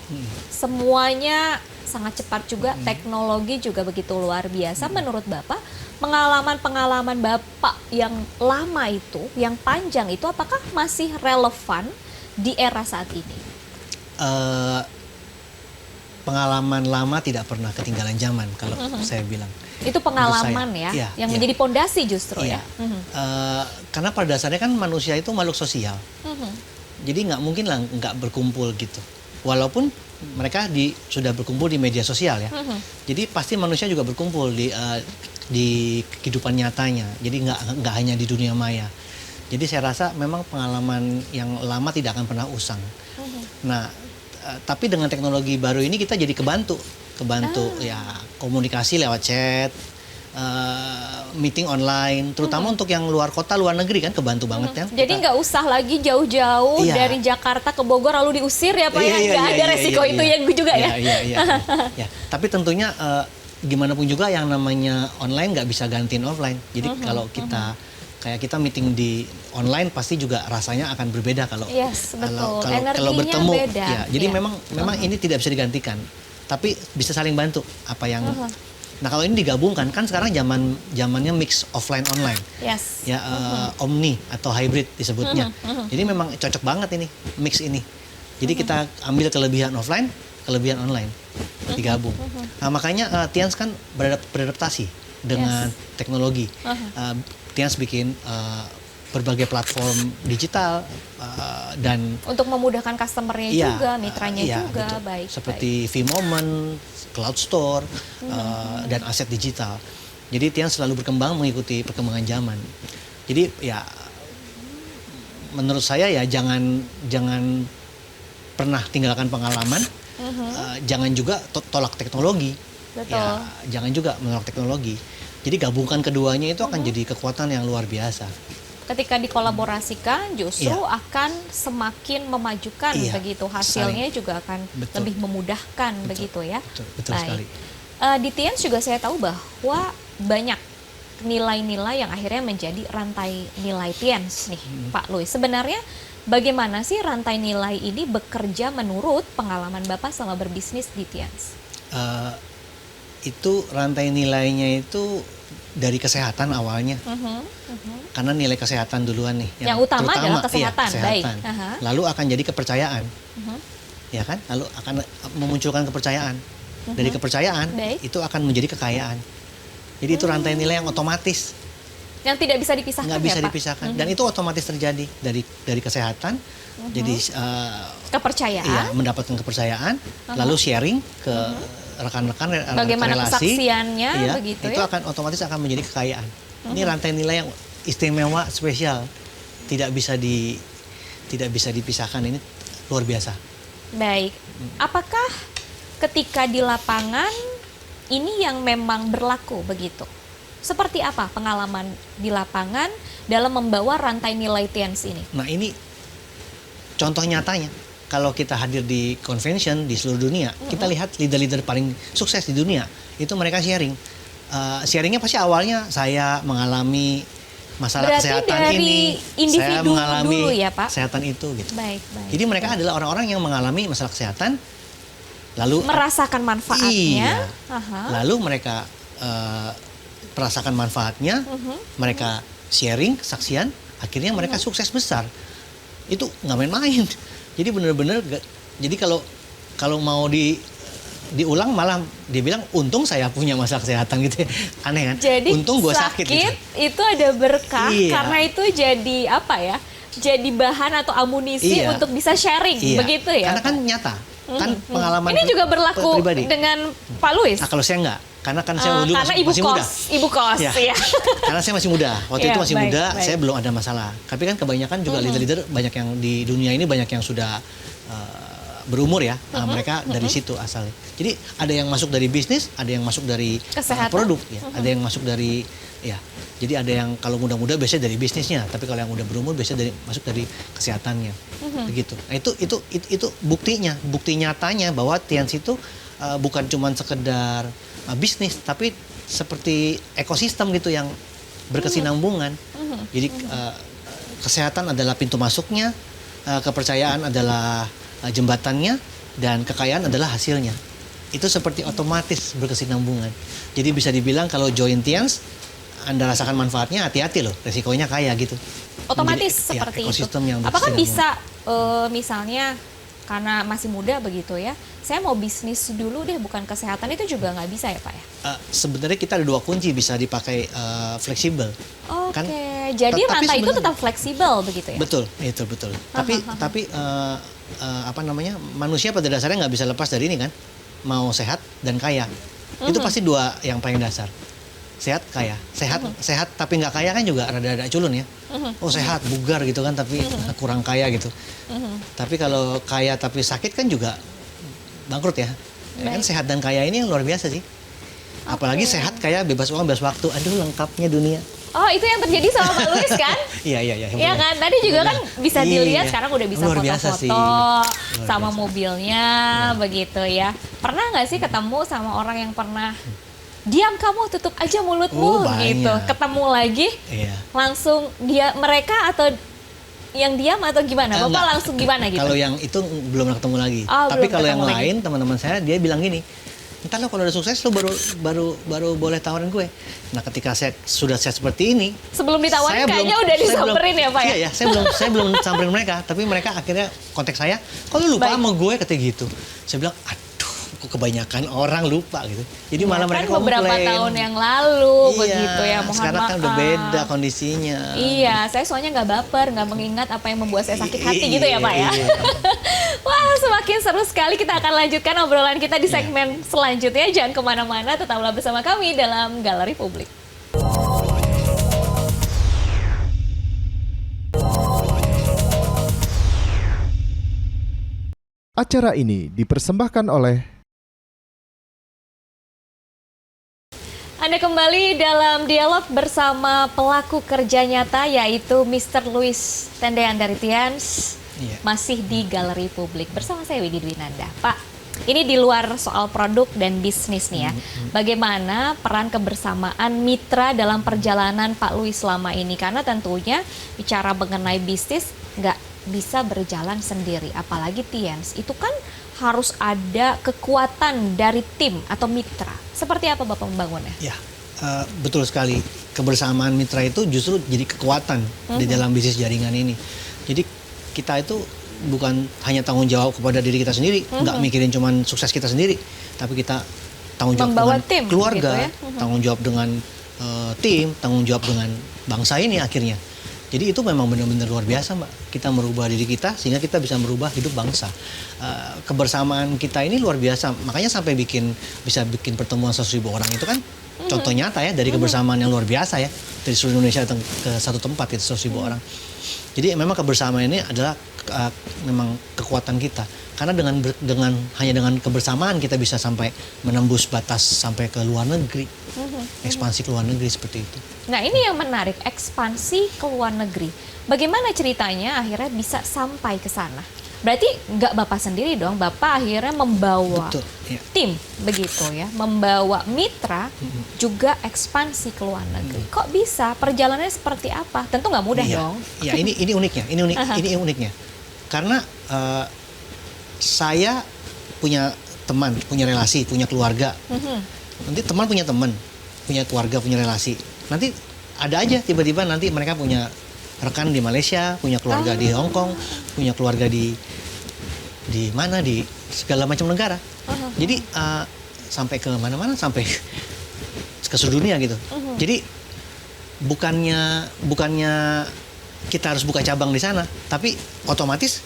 Semuanya sangat cepat juga, teknologi juga begitu luar biasa. Menurut Bapak, pengalaman-pengalaman Bapak yang lama itu, yang panjang itu, apakah masih relevan di era saat ini? Pengalaman lama tidak pernah ketinggalan zaman kalau saya bilang. Itu pengalaman ya, yang menjadi pondasi justru ya. Karena pada dasarnya kan manusia itu makhluk sosial. Jadi nggak mungkin lah nggak berkumpul gitu. Walaupun mereka sudah berkumpul di media sosial ya. Jadi pasti manusia juga berkumpul di kehidupan nyatanya. Jadi nggak hanya di dunia maya. Jadi saya rasa memang pengalaman yang lama tidak akan pernah usang. Nah, tapi dengan teknologi baru ini kita jadi kebantu ya, komunikasi lewat chat, meeting online, terutama untuk yang luar kota, luar negeri kan kebantu banget ya. Jadi nggak usah lagi jauh-jauh dari Jakarta ke Bogor lalu diusir ya Pak ya, nggak ada resiko itu yang juga ya. Iya. Tapi tentunya gimana pun juga yang namanya online nggak bisa gantiin offline. Jadi kalau kita meeting di online pasti juga rasanya akan berbeda kalau kalau bertemu beda. Ya. Jadi memang ini tidak bisa digantikan. Tapi bisa saling bantu apa yang Nah, kalau ini digabungkan kan sekarang zamannya mix offline online. Yes. Ya omni atau hybrid disebutnya. Jadi memang cocok banget ini mix ini. Jadi kita ambil kelebihan offline, kelebihan online digabung. Nah, makanya Tiens kan beradaptasi dengan teknologi. Tiens bikin berbagai platform digital dan untuk memudahkan customernya juga, mitranya juga, betul. baik. Seperti V-Moment, Cloud Store, dan aset digital. Jadi Tiens selalu berkembang mengikuti perkembangan zaman. Jadi ya menurut saya ya jangan pernah tinggalkan pengalaman, jangan juga tolak teknologi. Betul. Ya, jangan juga menolak teknologi. Jadi gabungkan keduanya itu akan jadi kekuatan yang luar biasa. Ketika dikolaborasikan justru akan semakin memajukan begitu, hasilnya juga akan lebih memudahkan begitu ya. Betul sekali. Di Tiens juga saya tahu bahwa banyak nilai-nilai yang akhirnya menjadi rantai nilai Tiens nih Pak Louis. Sebenarnya bagaimana sih rantai nilai ini bekerja menurut pengalaman Bapak selama berbisnis di Tiens? Itu rantai nilainya itu dari kesehatan awalnya, karena nilai kesehatan duluan nih. Yang utama adalah kesehatan. Kesehatan. Baik. Lalu akan jadi kepercayaan, ya kan? Lalu akan memunculkan kepercayaan. Dari kepercayaan itu akan menjadi kekayaan. Jadi itu rantai nilai yang otomatis. Yang tidak bisa dipisahkan. Nggak bisa dipisahkan. Dan itu otomatis terjadi dari kesehatan. Jadi kepercayaan. Iya, mendapatkan kepercayaan, lalu sharing ke rekan-rekan, bagaimana relasi, kesaksiannya begitu itu akan otomatis akan menjadi kekayaan. Ini rantai nilai yang istimewa, spesial, tidak bisa dipisahkan. Ini luar biasa. Baik, apakah ketika di lapangan ini yang memang berlaku begitu? Seperti apa pengalaman di lapangan dalam membawa rantai nilai Tiens ini? Nah, ini contoh nyatanya. Kalau kita hadir di convention di seluruh dunia, kita lihat leader-leader paling sukses di dunia, itu mereka sharing. Sharingnya pasti awalnya saya mengalami masalah kesehatan ini, saya mengalami dulu ya, Pak? kesehatan itu, gitu. Baik. Jadi mereka adalah orang-orang yang mengalami masalah kesehatan, lalu merasakan manfaatnya, lalu mereka merasakan manfaatnya, mereka sharing kesaksian akhirnya mereka sukses besar. Itu nggak main-main. Jadi benar-benar, jadi kalau mau diulang malah dia bilang untung saya punya masalah kesehatan gitu ya. Aneh kan? Jadi untung gue sakit gitu. itu ada berkah Iya. karena itu jadi apa ya? Jadi bahan atau amunisi Iya. untuk bisa sharing, Iya. begitu ya? Karena kan nyata, kan pengalaman Ini juga berlaku pribadi. dengan Pak Luis. Nah, kalau saya enggak, karena kan saya dulu Karena masih muda. ibu kos, Ya. ya. Karena saya masih muda. Waktu Ya, itu masih baik, muda, baik. saya belum ada masalah. Tapi kan kebanyakan juga leader-leader banyak yang di dunia ini banyak yang sudah berumur ya. Mereka dari situ asalnya. Jadi ada yang masuk dari bisnis, ada yang masuk dari Kesehatan. produk ya. Ada yang masuk dari ya. Jadi ada yang kalau muda-muda biasanya dari bisnisnya, tapi kalau yang udah berumur biasanya masuk dari kesehatannya. Begitu. Nah, itu buktinya, bukti nyatanya bahwa Tians itu bukan cuma sekedar bisnis, tapi seperti ekosistem gitu yang berkesinambungan. Jadi kesehatan adalah pintu masuknya, kepercayaan adalah jembatannya, dan kekayaan adalah hasilnya. Itu seperti otomatis berkesinambungan. Jadi bisa dibilang kalau join Tians, Anda rasakan manfaatnya, hati-hati loh, resikonya kaya gitu. Otomatis Menjadi, seperti ekosistem itu. yang Apakah berkesinambungan. bisa misalnya karena masih muda begitu ya, saya mau bisnis dulu deh, bukan kesehatan, itu juga nggak bisa ya Pak ya? Sebenarnya kita ada 2 kunci bisa dipakai fleksibel. Oke, Kan, jadi tapi rantai itu sebenarnya- tetap fleksibel begitu ya? Betul, itu betul. Tapi apa namanya, manusia pada dasarnya nggak bisa lepas dari ini kan, mau sehat dan kaya. Itu pasti 2 yang paling dasar. Sehat, kaya. Sehat tapi nggak kaya kan juga rada-rada culun ya. Oh sehat, bugar gitu kan, tapi kurang kaya gitu. Tapi kalau kaya tapi sakit kan juga bangkrut ya. Ya kan, sehat dan kaya ini yang luar biasa sih. Apalagi sehat, kaya, bebas uang, bebas waktu. Aduh, lengkapnya dunia. Oh, itu yang terjadi sama Pak Luis kan? Iya. Iya kan, tadi juga kan bisa Iya. dilihat sekarang udah bisa Luar biasa sih. foto-foto Luar sama biasa. mobilnya begitu ya. Pernah nggak sih ketemu sama orang yang pernah diam kamu, tutup aja mulutmu banyak. gitu. Ketemu lagi Iya. langsung mereka atau yang diam atau gimana? Bapak Enggak. langsung gimana gitu? Kalau yang itu belum ketemu lagi. Oh, Tapi belum kalau yang ketemu lagi. lain, teman-teman saya dia bilang gini, ntar lo kalau udah sukses lo baru boleh tawarin gue. Nah, ketika saya sudah seperti ini, Sebelum ditawarin kayaknya udah disamperin ya Pak ya? Iya, saya belum samperin mereka, tapi mereka akhirnya kontak saya, kok lu lupa Baik. sama gue, katanya gitu. Saya bilang, aduh, kok kebanyakan orang lupa gitu. Jadi malah Ya, mereka kan beberapa komplain. tahun yang lalu Iya, begitu ya, mohon sekarang kan udah maaf. beda kondisinya. Iya, saya soalnya nggak baper, nggak mengingat apa yang membuat saya sakit hati gitu ya Pak ya. Iya. Wah, semakin seru sekali. Kita akan lanjutkan obrolan kita di segmen selanjutnya. Jangan kemana-mana, tetaplah bersama kami dalam Galeri Publik. Acara ini dipersembahkan oleh Anda kembali dalam dialog bersama pelaku kerja nyata, yaitu Mr. Luis Tendean dari Tians. Iya. Masih di Galeri Publik bersama saya Widi Dwinanda. Pak, ini di luar soal produk dan bisnis nih ya. Bagaimana peran kebersamaan mitra dalam perjalanan Pak Luis selama ini? Karena tentunya bicara mengenai bisnis nggak bisa berjalan sendiri. Apalagi Tians, itu kan harus ada kekuatan dari tim atau mitra. Seperti apa Bapak membangunnya? Ya, betul sekali. Kebersamaan mitra itu justru jadi kekuatan di dalam bisnis jaringan ini. Jadi kita itu bukan hanya tanggung jawab kepada diri kita sendiri, nggak mikirin cuman sukses kita sendiri, tapi kita tanggung jawab Membawa dengan tim, keluarga, gitu ya. tanggung jawab dengan tim, tanggung jawab dengan bangsa ini akhirnya. Jadi itu memang benar-benar luar biasa, Mbak. Kita merubah diri kita sehingga kita bisa merubah hidup bangsa. Kebersamaan kita ini luar biasa. Makanya sampai bisa bikin pertemuan 100.000 orang itu kan contoh nyata ya dari kebersamaan yang luar biasa ya. Dari seluruh Indonesia datang ke satu tempat itu 100.000 orang. Jadi memang kebersamaan ini adalah memang kekuatan kita. Karena hanya dengan kebersamaan kita bisa sampai menembus batas sampai ke luar negeri. Ekspansi ke luar negeri seperti itu. Nah, ini yang menarik, ekspansi ke luar negeri. Bagaimana ceritanya akhirnya bisa sampai ke sana? Berarti nggak Bapak sendiri dong, Bapak akhirnya membawa Betul, iya. tim, begitu ya, membawa mitra juga ekspansi ke luar negeri. Kok bisa? Perjalanannya seperti apa? Tentu nggak mudah Iya. dong. Iya, ini uniknya, ini uniknya. Karena saya punya teman, punya relasi, punya keluarga. Nanti teman punya keluarga, punya relasi. Nanti ada aja tiba-tiba nanti mereka punya rekan di Malaysia, punya keluarga di Hong Kong, punya keluarga di mana, di segala macam negara. Jadi sampai ke mana-mana, sampai ke seluruh dunia gitu. Jadi bukannya kita harus buka cabang di sana, tapi otomatis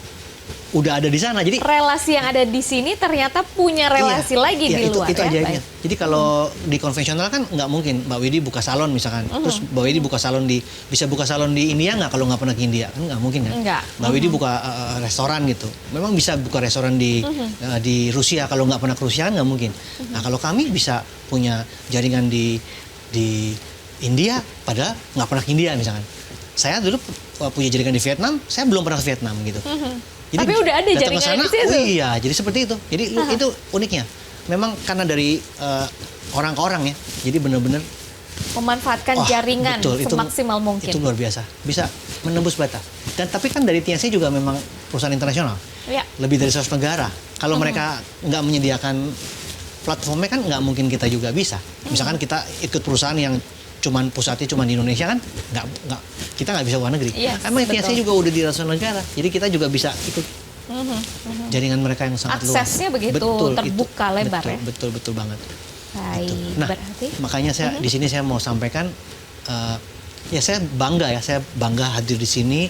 udah ada di sana. Jadi relasi yang ada di sini ternyata punya relasi lagi di luar itu ya. ajaibnya. Baik. Jadi kalau di konvensional kan nggak mungkin Mbak Widi buka salon misalkan, terus Mbak Widi bisa buka salon di India nggak kalau nggak pernah ke India, kan nggak mungkin kan? Nggak. Mbak Widi buka restoran gitu, memang bisa buka restoran di Rusia kalau nggak pernah ke Rusia kan nggak mungkin. Nah kalau kami bisa punya jaringan di India, padahal nggak pernah ke India misalkan. Saya dulu punya jaringan di Vietnam, saya belum pernah ke Vietnam gitu. Jadi tapi udah ada datang ke jaringan sana, di situ. oh iya, jadi seperti itu. Jadi itu uniknya. Memang karena dari orang ke orang ya. Jadi benar-benar Memanfaatkan jaringan betul, semaksimal mungkin. Itu luar biasa. Bisa menembus batas. Dan tapi kan dari TNC juga memang perusahaan internasional. Ya. Lebih dari 100 negara. Kalau mereka nggak menyediakan platformnya kan nggak mungkin kita juga bisa. Misalkan kita ikut perusahaan yang pusatnya cuma di Indonesia kan kita nggak bisa luar negeri. Yes, Emang TNC betul. juga udah di ratusan negara. Jadi kita juga bisa ikut jaringan mereka yang sangat luas. Aksesnya begitu terbuka lebar ya. Betul banget. Baik, Nah, berarti makanya saya di sini saya mau sampaikan ya saya bangga hadir di sini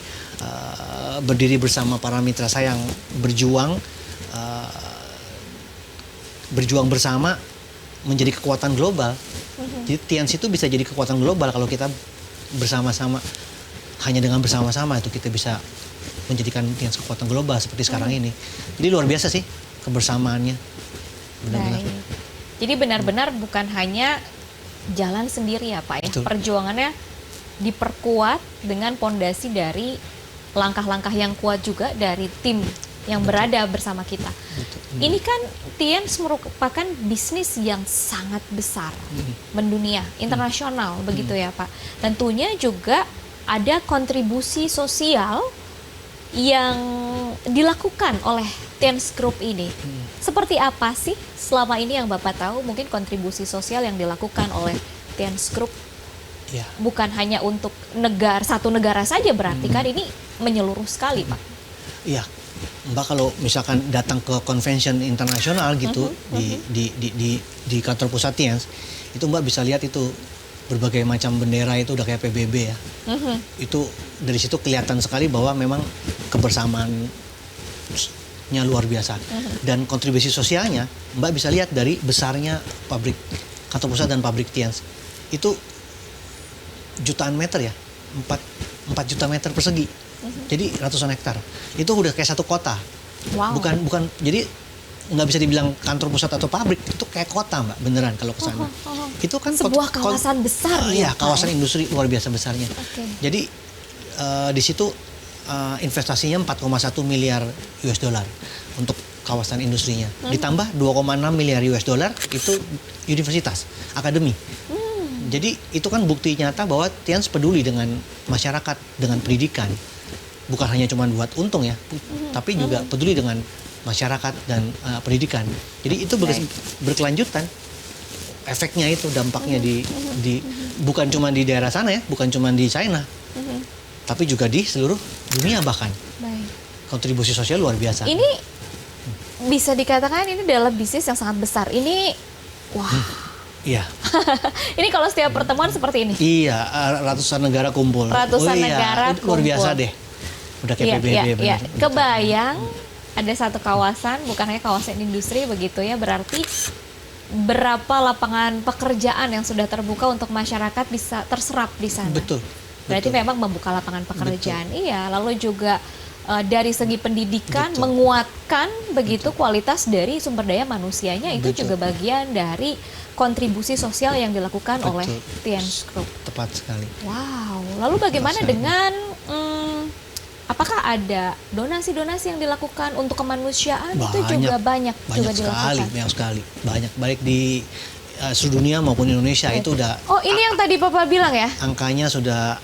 berdiri bersama para mitra saya yang berjuang bersama menjadi kekuatan global. Jadi TNC itu bisa jadi kekuatan global kalau kita bersama-sama, hanya dengan bersama-sama itu kita bisa menjadikan TNC kekuatan global seperti sekarang ini. Jadi luar biasa sih kebersamaannya. Benar-benar. baik. Jadi benar-benar bukan hanya jalan sendiri ya Pak ya. Betul. Perjuangannya diperkuat dengan pondasi dari langkah-langkah yang kuat juga dari tim yang berada bersama kita. Ini kan TNC merupakan bisnis yang sangat besar, mendunia, internasional begitu ya Pak. Tentunya juga ada kontribusi sosial yang dilakukan oleh TNC Group ini. Seperti apa sih selama ini yang Bapak tahu mungkin kontribusi sosial yang dilakukan oleh TNC Group? Ya. Bukan hanya untuk satu negara saja berarti kan ini menyeluruh sekali Pak. Iya, Mbak kalau misalkan datang ke convention internasional gitu di kantor pusat TNC, itu Mbak bisa lihat itu berbagai macam bendera itu udah kayak PBB ya. Itu dari situ kelihatan sekali bahwa memang kebersamaannya luar biasa. Dan kontribusi sosialnya Mbak bisa lihat dari besarnya pabrik kantor pusat dan pabrik TNC. Itu jutaan meter ya, 4 juta meter persegi. Jadi ratusan hektar. Itu udah kayak satu kota. Wow. Bukan jadi nggak bisa dibilang kantor pusat atau pabrik, itu kayak kota Mbak, beneran kalau ke sana. Itu kan sebuah kawasan besar ya, iya, kawasan Pak, industri luar biasa besarnya. Oke. Jadi di situ investasinya 4,1 miliar US dollar untuk kawasan industrinya. Ditambah 2,6 miliar US dollar itu universitas, akademi. Jadi itu kan bukti nyata bahwa TNC peduli dengan masyarakat, dengan pendidikan. Bukan hanya cuma buat untung ya, tapi juga peduli dengan masyarakat dan pendidikan. Jadi itu berkelanjutan. Efeknya itu, dampaknya bukan cuma di daerah sana ya, bukan cuma di China, tapi juga di seluruh dunia bahkan. Baik. Kontribusi sosial luar biasa. Ini bisa dikatakan ini adalah bisnis yang sangat besar. Ini, wah. Iya. Ini kalau setiap pertemuan seperti ini. Iya, ratusan negara kumpul. Ratusan negara luar biasa kumpul. deh. Udah kayak PBB Iya. bener. Kebayang ada satu kawasan, bukan hanya kawasan industri begitu ya, berarti berapa lapangan pekerjaan yang sudah terbuka untuk masyarakat bisa terserap di sana. Betul. Berarti memang membuka lapangan pekerjaan. Iya, lalu juga dari segi pendidikan Betul. menguatkan begitu kualitas dari sumber daya manusianya, itu Betul. juga bagian dari kontribusi sosial yang dilakukan Betul. oleh TNC Group. Tepat sekali. Wow, lalu bagaimana Tepat sekali. dengan apakah ada donasi-donasi yang dilakukan untuk kemanusiaan? Itu juga banyak juga dilakukan. Banyak sekali. Banyak, baik di seluruh dunia maupun Indonesia. Itu udah Oh, ini yang tadi Papa bilang ya? angkanya sudah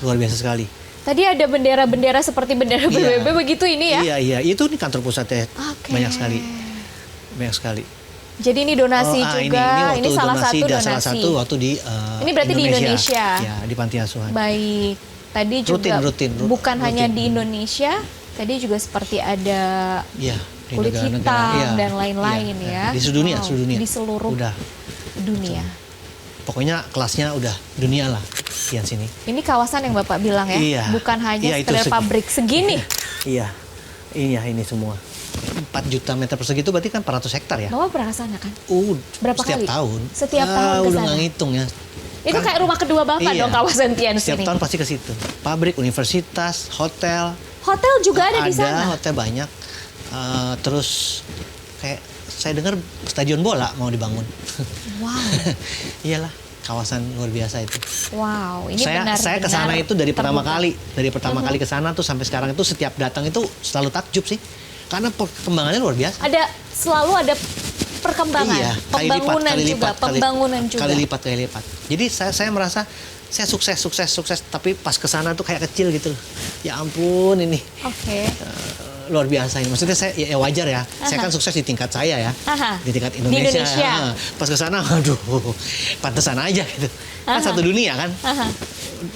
luar biasa sekali. Tadi ada bendera-bendera seperti bendera Iya. PBB begitu ini ya? Iya, itu nih kantor pusatnya Oke. banyak sekali. Banyak sekali. Jadi ini donasi juga, ini waktu salah satu donasi. Salah satu waktu di Ini berarti di Indonesia. Ya, di panti asuhan. Baik, tadi juga Rutin. bukan hanya di Indonesia, tadi juga seperti ada Iya, di kulit hitam negara-negara, iya. dan lain-lain Iya, ya. Di seluruh dunia, Wow, seluruh dunia. Di seluruh Udah. dunia. Pokoknya kelasnya udah dunia lah yang sini. Ini kawasan yang Bapak bilang ya, Iya. bukan hanya Iya, itu sekedar pabrik segini. Iya, ini semua. 4 juta meter persegi itu berarti kan 400 hektar ya? Bapak pernah ke sana kan? Berapa Setiap setiap kali? tahun. Setiap tahun ke Udah sana? nggak ngitung ya. Itu kayak rumah kedua Bapak Iya. dong, kawasan Tians Setiap ini. tahun pasti ke situ. Pabrik, universitas, hotel. Hotel juga ada di sana. Ada hotel banyak. Terus kayak saya dengar stadion bola mau dibangun. Wow, Iyalah, kawasan luar biasa itu. wow, ini Saya benar-benar ke sana itu dari pertama terbuka. kali, kali ke sana tuh sampai sekarang itu setiap datang itu selalu takjub sih. Karena perkembangannya luar biasa. Selalu ada perkembangan, Iya, pembangunan juga. Kali lipat. Jadi saya merasa saya sukses, tapi pas ke sana tuh kayak kecil gitu loh. Ya ampun ini. Oke. Luar biasa ini. Maksudnya saya ya wajar ya. Saya kan sukses di tingkat saya ya. Aha. Di tingkat Di Indonesia. Indonesia. Pas ke sana aduh, pantesan aja gitu. Kan satu dunia kan. Aha.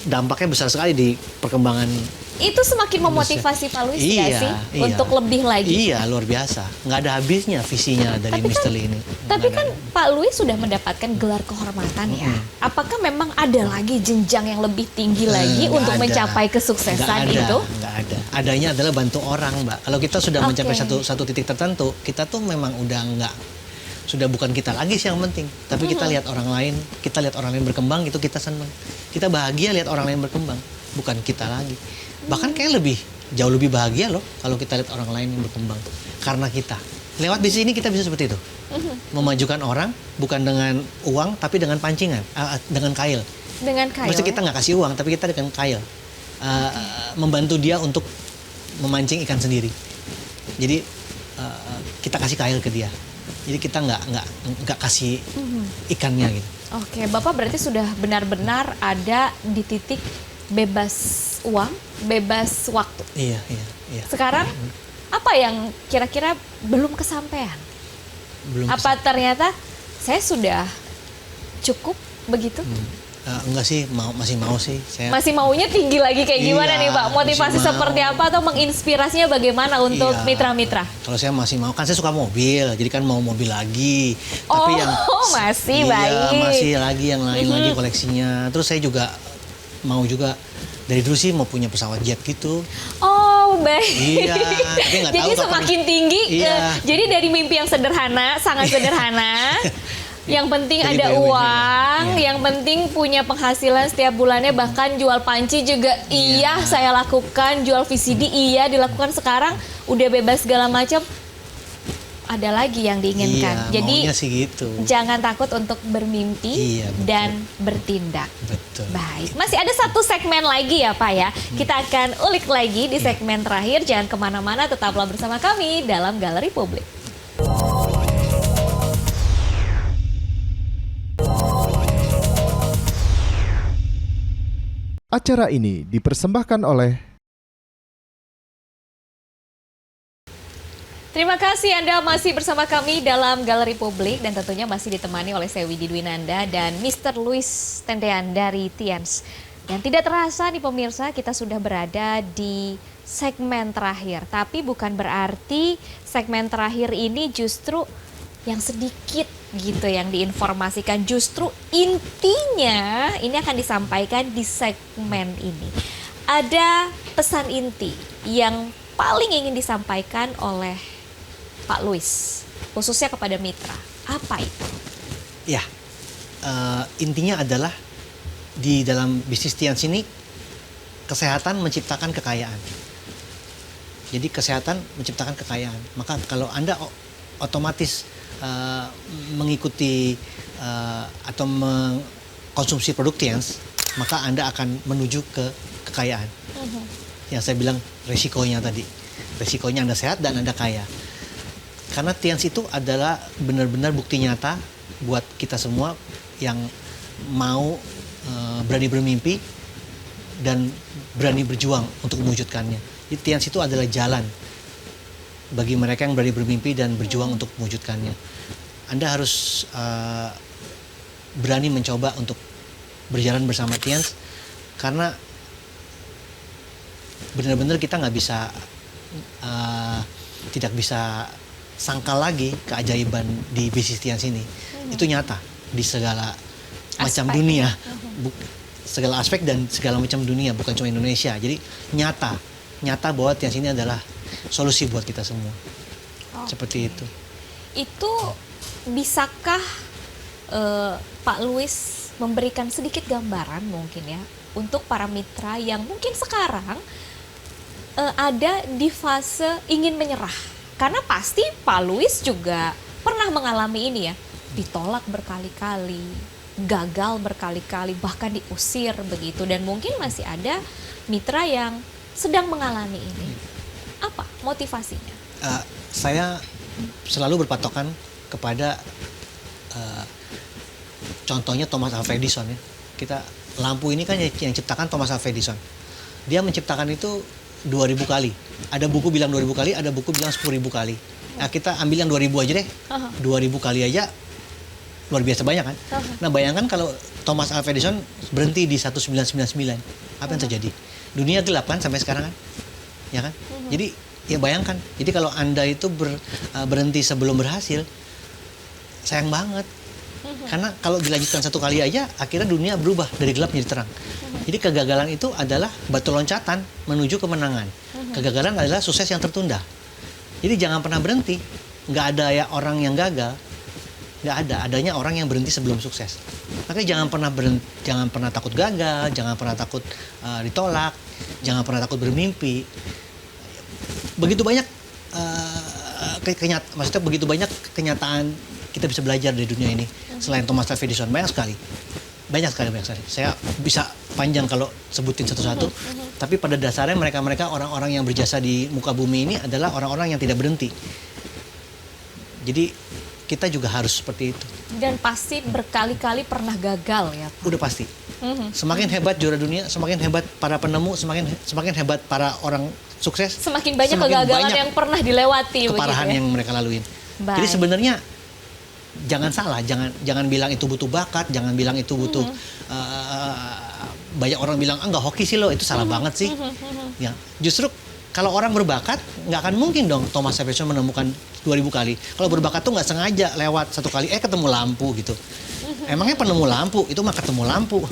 Dampaknya besar sekali di perkembangan. Itu semakin memotivasi Pak Luis nggak Iya, sih iya. untuk lebih lagi? Iya, luar biasa. Nggak ada habisnya visinya dari Mr. Lee ini. Tapi Nggak kan ada. Pak Luis sudah mendapatkan gelar kehormatan ya. Apakah memang ada lagi jenjang yang lebih tinggi lagi Nggak untuk ada. mencapai kesuksesan Nggak ada, itu? Nggak ada. Adanya adalah bantu orang, Mbak. Kalau kita sudah Oke. mencapai satu titik tertentu, kita tuh memang sudah bukan kita lagi sih yang penting. Tapi kita lihat orang lain, berkembang, itu kita senang. Kita bahagia lihat orang lain berkembang, bukan kita lagi. Bahkan kayak jauh lebih bahagia loh kalau kita lihat orang lain yang berkembang. Karena kita. Lewat bisnis ini kita bisa seperti itu. Memajukan orang bukan dengan uang tapi dengan pancingan, dengan kail. Dengan kail. Maksudnya kita nggak kasih uang, tapi kita dengan kail. Membantu dia untuk memancing ikan sendiri. Jadi kita kasih kail ke dia. Jadi kita nggak kasih ikannya gitu. Oke, Bapak berarti sudah benar-benar ada di titik bebas uang, bebas waktu. Iya. Sekarang apa yang kira-kira belum kesampaian? Belum Apa ternyata saya sudah cukup begitu? enggak sih, masih mau sih. Saya Masih maunya tinggi lagi kayak gimana Iya, nih Pak? Motivasi masih mau. seperti apa atau menginspirasinya bagaimana untuk Iya. mitra-mitra? Kalau saya masih mau, kan saya suka mobil, jadi kan mau mobil lagi. Oh, Tapi masih iya, baik. masih lagi yang lain lagi koleksinya. Terus saya juga mau dari dulu sih mau punya pesawat jet gitu. Oh, baik. Iya, tapi nggak Jadi tahu kapan. semakin tinggi, Iya. jadi dari mimpi yang sederhana, sangat sederhana. Yang penting Jadi ada BMW-nya, uang, iya. yang penting punya penghasilan setiap bulannya, bahkan jual panci juga iya saya lakukan, jual VCD iya dilakukan sekarang, udah bebas segala macam. Ada lagi yang diinginkan. Iya, Jadi maunya sih gitu. jangan takut untuk bermimpi Iya, betul. dan bertindak. Betul. Baik, masih ada satu segmen lagi ya Pak ya. Kita akan ulik lagi di segmen terakhir. Jangan kemana-mana, tetaplah bersama kami dalam Galeri Publik. Acara ini dipersembahkan oleh Terima kasih Anda masih bersama kami dalam Galeri Publik dan tentunya masih ditemani oleh saya Widi Dwinanda dan Mr. Luis Tendean dari Tians. Dan tidak terasa nih pemirsa, kita sudah berada di segmen terakhir. Tapi bukan berarti segmen terakhir ini justru yang sedikit gitu yang diinformasikan. Justru intinya ini akan disampaikan di segmen ini. Ada pesan inti yang paling ingin disampaikan oleh Pak Luis, khususnya kepada mitra. Apa itu? Ya, intinya adalah di dalam bisnis Tians ini kesehatan menciptakan kekayaan. Jadi kesehatan menciptakan kekayaan. Maka kalau Anda otomatis mengikuti atau mengkonsumsi produk Tians, maka Anda akan menuju ke kekayaan. Yang saya bilang resikonya tadi. Resikonya Anda sehat dan Anda kaya. Karena Tians itu adalah benar-benar bukti nyata buat kita semua yang mau berani bermimpi dan berani berjuang untuk mewujudkannya. Jadi Tians itu adalah jalan bagi mereka yang berani bermimpi dan berjuang untuk mewujudkannya. Anda harus berani mencoba untuk berjalan bersama Tians, karena benar-benar kita nggak bisa tidak bisa sangkal lagi keajaiban di bisnis Tians ini. Itu nyata di segala macam dunia, segala aspek dan segala macam dunia, bukan cuma Indonesia. Jadi nyata bahwa Tians ini adalah solusi buat kita semua. Seperti itu. Itu bisakah Pak Louis memberikan sedikit gambaran mungkin ya untuk para mitra yang mungkin sekarang ada di fase ingin menyerah? Karena pasti Pak Louis juga pernah mengalami ini ya, ditolak berkali-kali, gagal berkali-kali, bahkan diusir begitu, dan mungkin masih ada mitra yang sedang mengalami ini. Apa motivasinya? Saya selalu berpatokan kepada contohnya Thomas Alva Edison ya. Kita lampu ini kan yang ciptakan Thomas Alva Edison. Dia menciptakan itu 2000 kali. Ada buku bilang 2000 kali, ada buku bilang 10.000 kali. Nah, kita ambil yang 2000 aja deh. 2000 kali aja luar biasa banyak kan. Nah, bayangkan kalau Thomas Alva Edison berhenti di 1999. Apa yang terjadi? Dunia gelap kan sampai sekarang kan? Ya kan? Jadi ya bayangkan. Jadi kalau Anda itu berhenti sebelum berhasil, sayang banget. Karena kalau dilanjutkan satu kali aja, akhirnya dunia berubah dari gelap menjadi terang. Jadi kegagalan itu adalah batu loncatan menuju kemenangan. Kegagalan adalah sukses yang tertunda. Jadi jangan pernah berhenti. Nggak ada ya orang yang gagal. Nggak ada. Adanya orang yang berhenti sebelum sukses. Makanya jangan pernah takut gagal, jangan pernah takut ditolak, jangan pernah takut bermimpi. Begitu banyak maksudnya begitu banyak kenyataan kita bisa belajar dari dunia ini. Selain Thomas Alva Edison, banyak sekali. Saya bisa panjang kalau sebutin satu-satu. Tapi pada dasarnya mereka orang-orang yang berjasa di muka bumi ini adalah orang-orang yang tidak berhenti. Jadi kita juga harus seperti itu. Dan pasti berkali-kali pernah gagal ya Pak? Udah pasti. Semakin hebat juara dunia, semakin hebat para penemu, semakin hebat para orang sukses. Semakin banyak kegagalan yang pernah dilewati. Keparahan begitu ya? yang mereka laluin. Baik. Jadi sebenarnya jangan salah, jangan bilang itu butuh bakat, jangan bilang itu butuh banyak orang bilang enggak hoki sih lo, itu salah banget sih. Ya, justru kalau orang berbakat nggak akan mungkin dong Thomas Alva Edison menemukan 2000 kali. Kalau berbakat tuh nggak sengaja lewat satu kali ketemu lampu gitu. Emangnya penemu lampu itu mah ketemu lampu.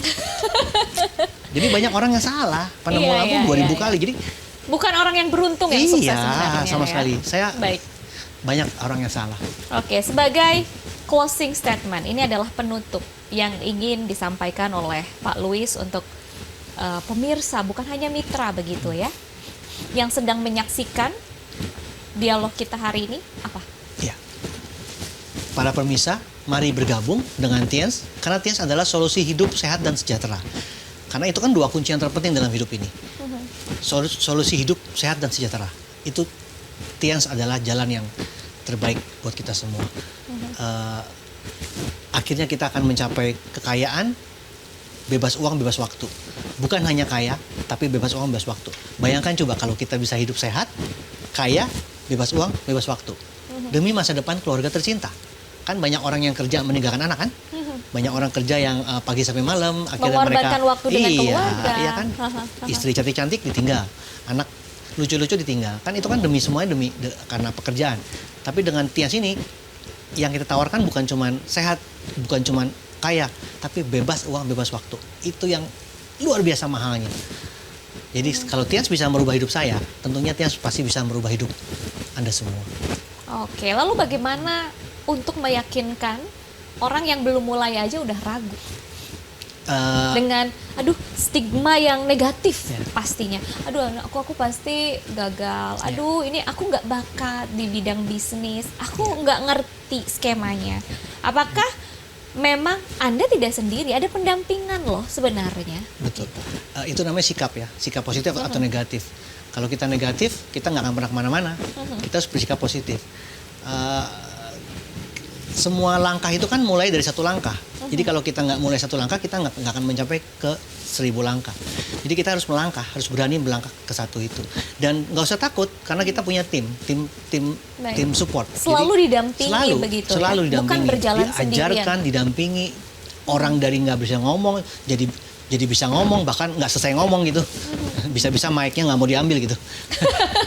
Jadi banyak orang yang salah, penemu lampu 2000 kali. Jadi bukan orang yang beruntung yang sukses sebenarnya. Iya, sama sekali. Saya baik. Banyak orang yang salah. Oke, sebagai closing statement, ini adalah penutup yang ingin disampaikan oleh Pak Louis untuk pemirsa, bukan hanya mitra begitu ya, yang sedang menyaksikan dialog kita hari ini, apa? Ya. Para pemirsa, mari bergabung dengan Tians, karena Tians adalah solusi hidup sehat dan sejahtera. Karena itu kan dua kunci yang terpenting dalam hidup ini. Solusi hidup sehat dan sejahtera. Itu Tians adalah jalan yang terbaik buat kita semua. Akhirnya kita akan mencapai kekayaan, bebas uang, bebas waktu. Bukan hanya kaya, tapi bebas uang, bebas waktu. Bayangkan coba kalau kita bisa hidup sehat, kaya, bebas uang, bebas waktu. Demi masa depan keluarga tercinta. Kan banyak orang yang kerja meninggalkan anak kan? Banyak orang kerja yang pagi sampai malam, akhirnya mereka waktu dengan keluarga. Iya kan? Istri cantik-cantik ditinggal, anak lucu-lucu ditinggal. Kan itu kan demi semuanya karena pekerjaan. Tapi dengan Tians ini yang kita tawarkan bukan cuman sehat, bukan cuman kaya, tapi bebas uang, bebas waktu. Itu yang luar biasa mahalnya. Jadi kalau Tians bisa merubah hidup saya, tentunya Tians pasti bisa merubah hidup Anda semua. Oke, lalu bagaimana untuk meyakinkan orang yang belum mulai aja udah ragu? Dengan stigma yang negatif pastinya. Aku pasti gagal. Ini aku nggak bakat di bidang bisnis. Aku nggak ngerti skemanya. Apakah memang Anda tidak sendiri? Ada pendampingan loh sebenarnya. Betul. Itu namanya sikap ya, sikap positif atau negatif. Kalau kita negatif, kita nggak akan pernah kemana-mana. Kita harus bersikap positif. Semua langkah itu kan mulai dari satu langkah. Jadi kalau kita nggak mulai satu langkah, kita nggak akan mencapai ke 1000 langkah. Jadi kita harus melangkah, harus berani melangkah ke satu itu. Dan nggak usah takut karena kita punya tim support. Selalu Jadi, didampingi begitu selalu ya? Bukan didampingi, berjalan diajarkan, didampingi. Orang dari nggak bisa ngomong jadi bisa ngomong, bahkan nggak selesai ngomong gitu. Bisa-bisa mic-nya nggak mau diambil gitu.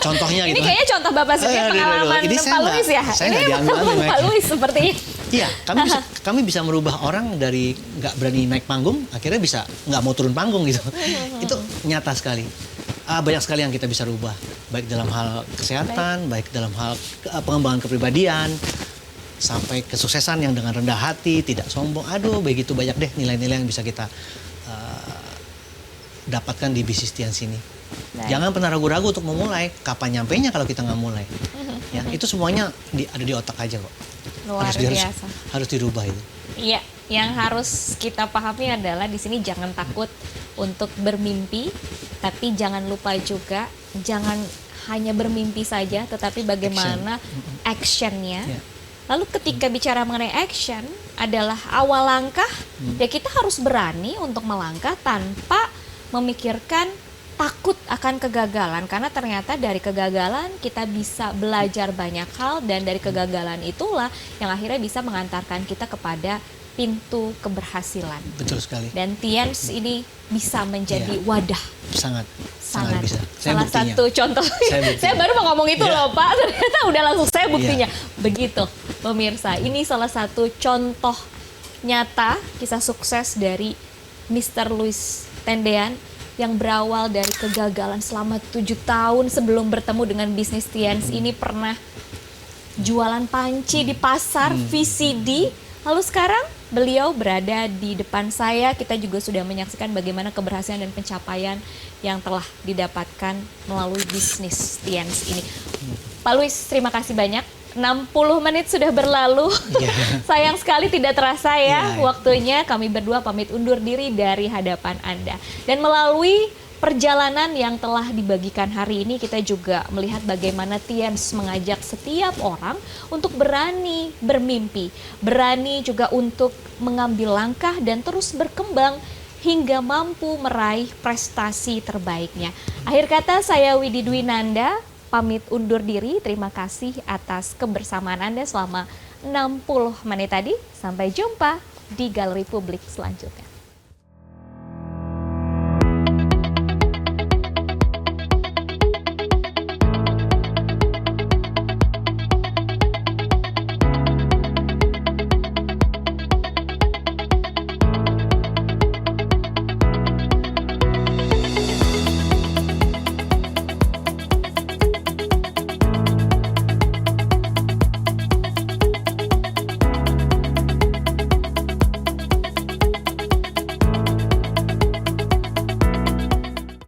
Contohnya Ini gitu. kayaknya contoh Bapak sendiri pengalaman Ini Pak Luis ya? Saya Ini nggak diambil Pak Luis sepertinya. Iya, kami bisa merubah orang dari nggak berani naik panggung, akhirnya bisa nggak mau turun panggung gitu. Itu nyata sekali. Banyak sekali yang kita bisa rubah, baik dalam hal kesehatan, baik dalam hal pengembangan kepribadian, sampai kesuksesan yang dengan rendah hati, tidak sombong. Aduh, begitu banyak deh nilai-nilai yang bisa kita dapatkan di bisnis Tians ini. Baik. Jangan pernah ragu-ragu untuk memulai. Kapan nyampainya kalau kita nggak mulai? Ya, itu semuanya ada di otak aja kok. Luar biasa. Harus dirubah itu. Iya, yang harus kita pahami adalah di sini jangan takut untuk bermimpi, tapi jangan lupa juga jangan hanya bermimpi saja, tetapi bagaimana actionnya. Yeah. Lalu ketika bicara mengenai action adalah awal langkah, ya kita harus berani untuk melangkah tanpa memikirkan takut akan kegagalan, karena ternyata dari kegagalan kita bisa belajar banyak hal, dan dari kegagalan itulah yang akhirnya bisa mengantarkan kita kepada pintu keberhasilan. Betul sekali. Dan Tians ini bisa menjadi wadah. Sangat bisa. Salah satu contoh. Saya Saya baru mau ngomong itu Iya. loh Pak, ternyata udah langsung saya buktinya. Begitu pemirsa, ini salah satu contoh nyata kisah sukses dari Mr. Luis Tendean yang berawal dari kegagalan selama 7 tahun sebelum bertemu dengan bisnis Tians. Ini pernah jualan panci di pasar, VCD, lalu sekarang beliau berada di depan saya. Kita juga sudah menyaksikan bagaimana keberhasilan dan pencapaian yang telah didapatkan melalui bisnis Tians ini. Pak Luis, terima kasih banyak. 60 menit sudah berlalu. Sayang sekali tidak terasa ya waktunya. Kami berdua pamit undur diri dari hadapan Anda. Dan melalui perjalanan yang telah dibagikan hari ini, kita juga melihat bagaimana Tians mengajak setiap orang untuk berani bermimpi, berani juga untuk mengambil langkah dan terus berkembang hingga mampu meraih prestasi terbaiknya. Akhir kata, saya Widi Dwinanda pamit undur diri. Terima kasih atas kebersamaan Anda selama 60 menit tadi. Sampai jumpa di Galeri Publik selanjutnya.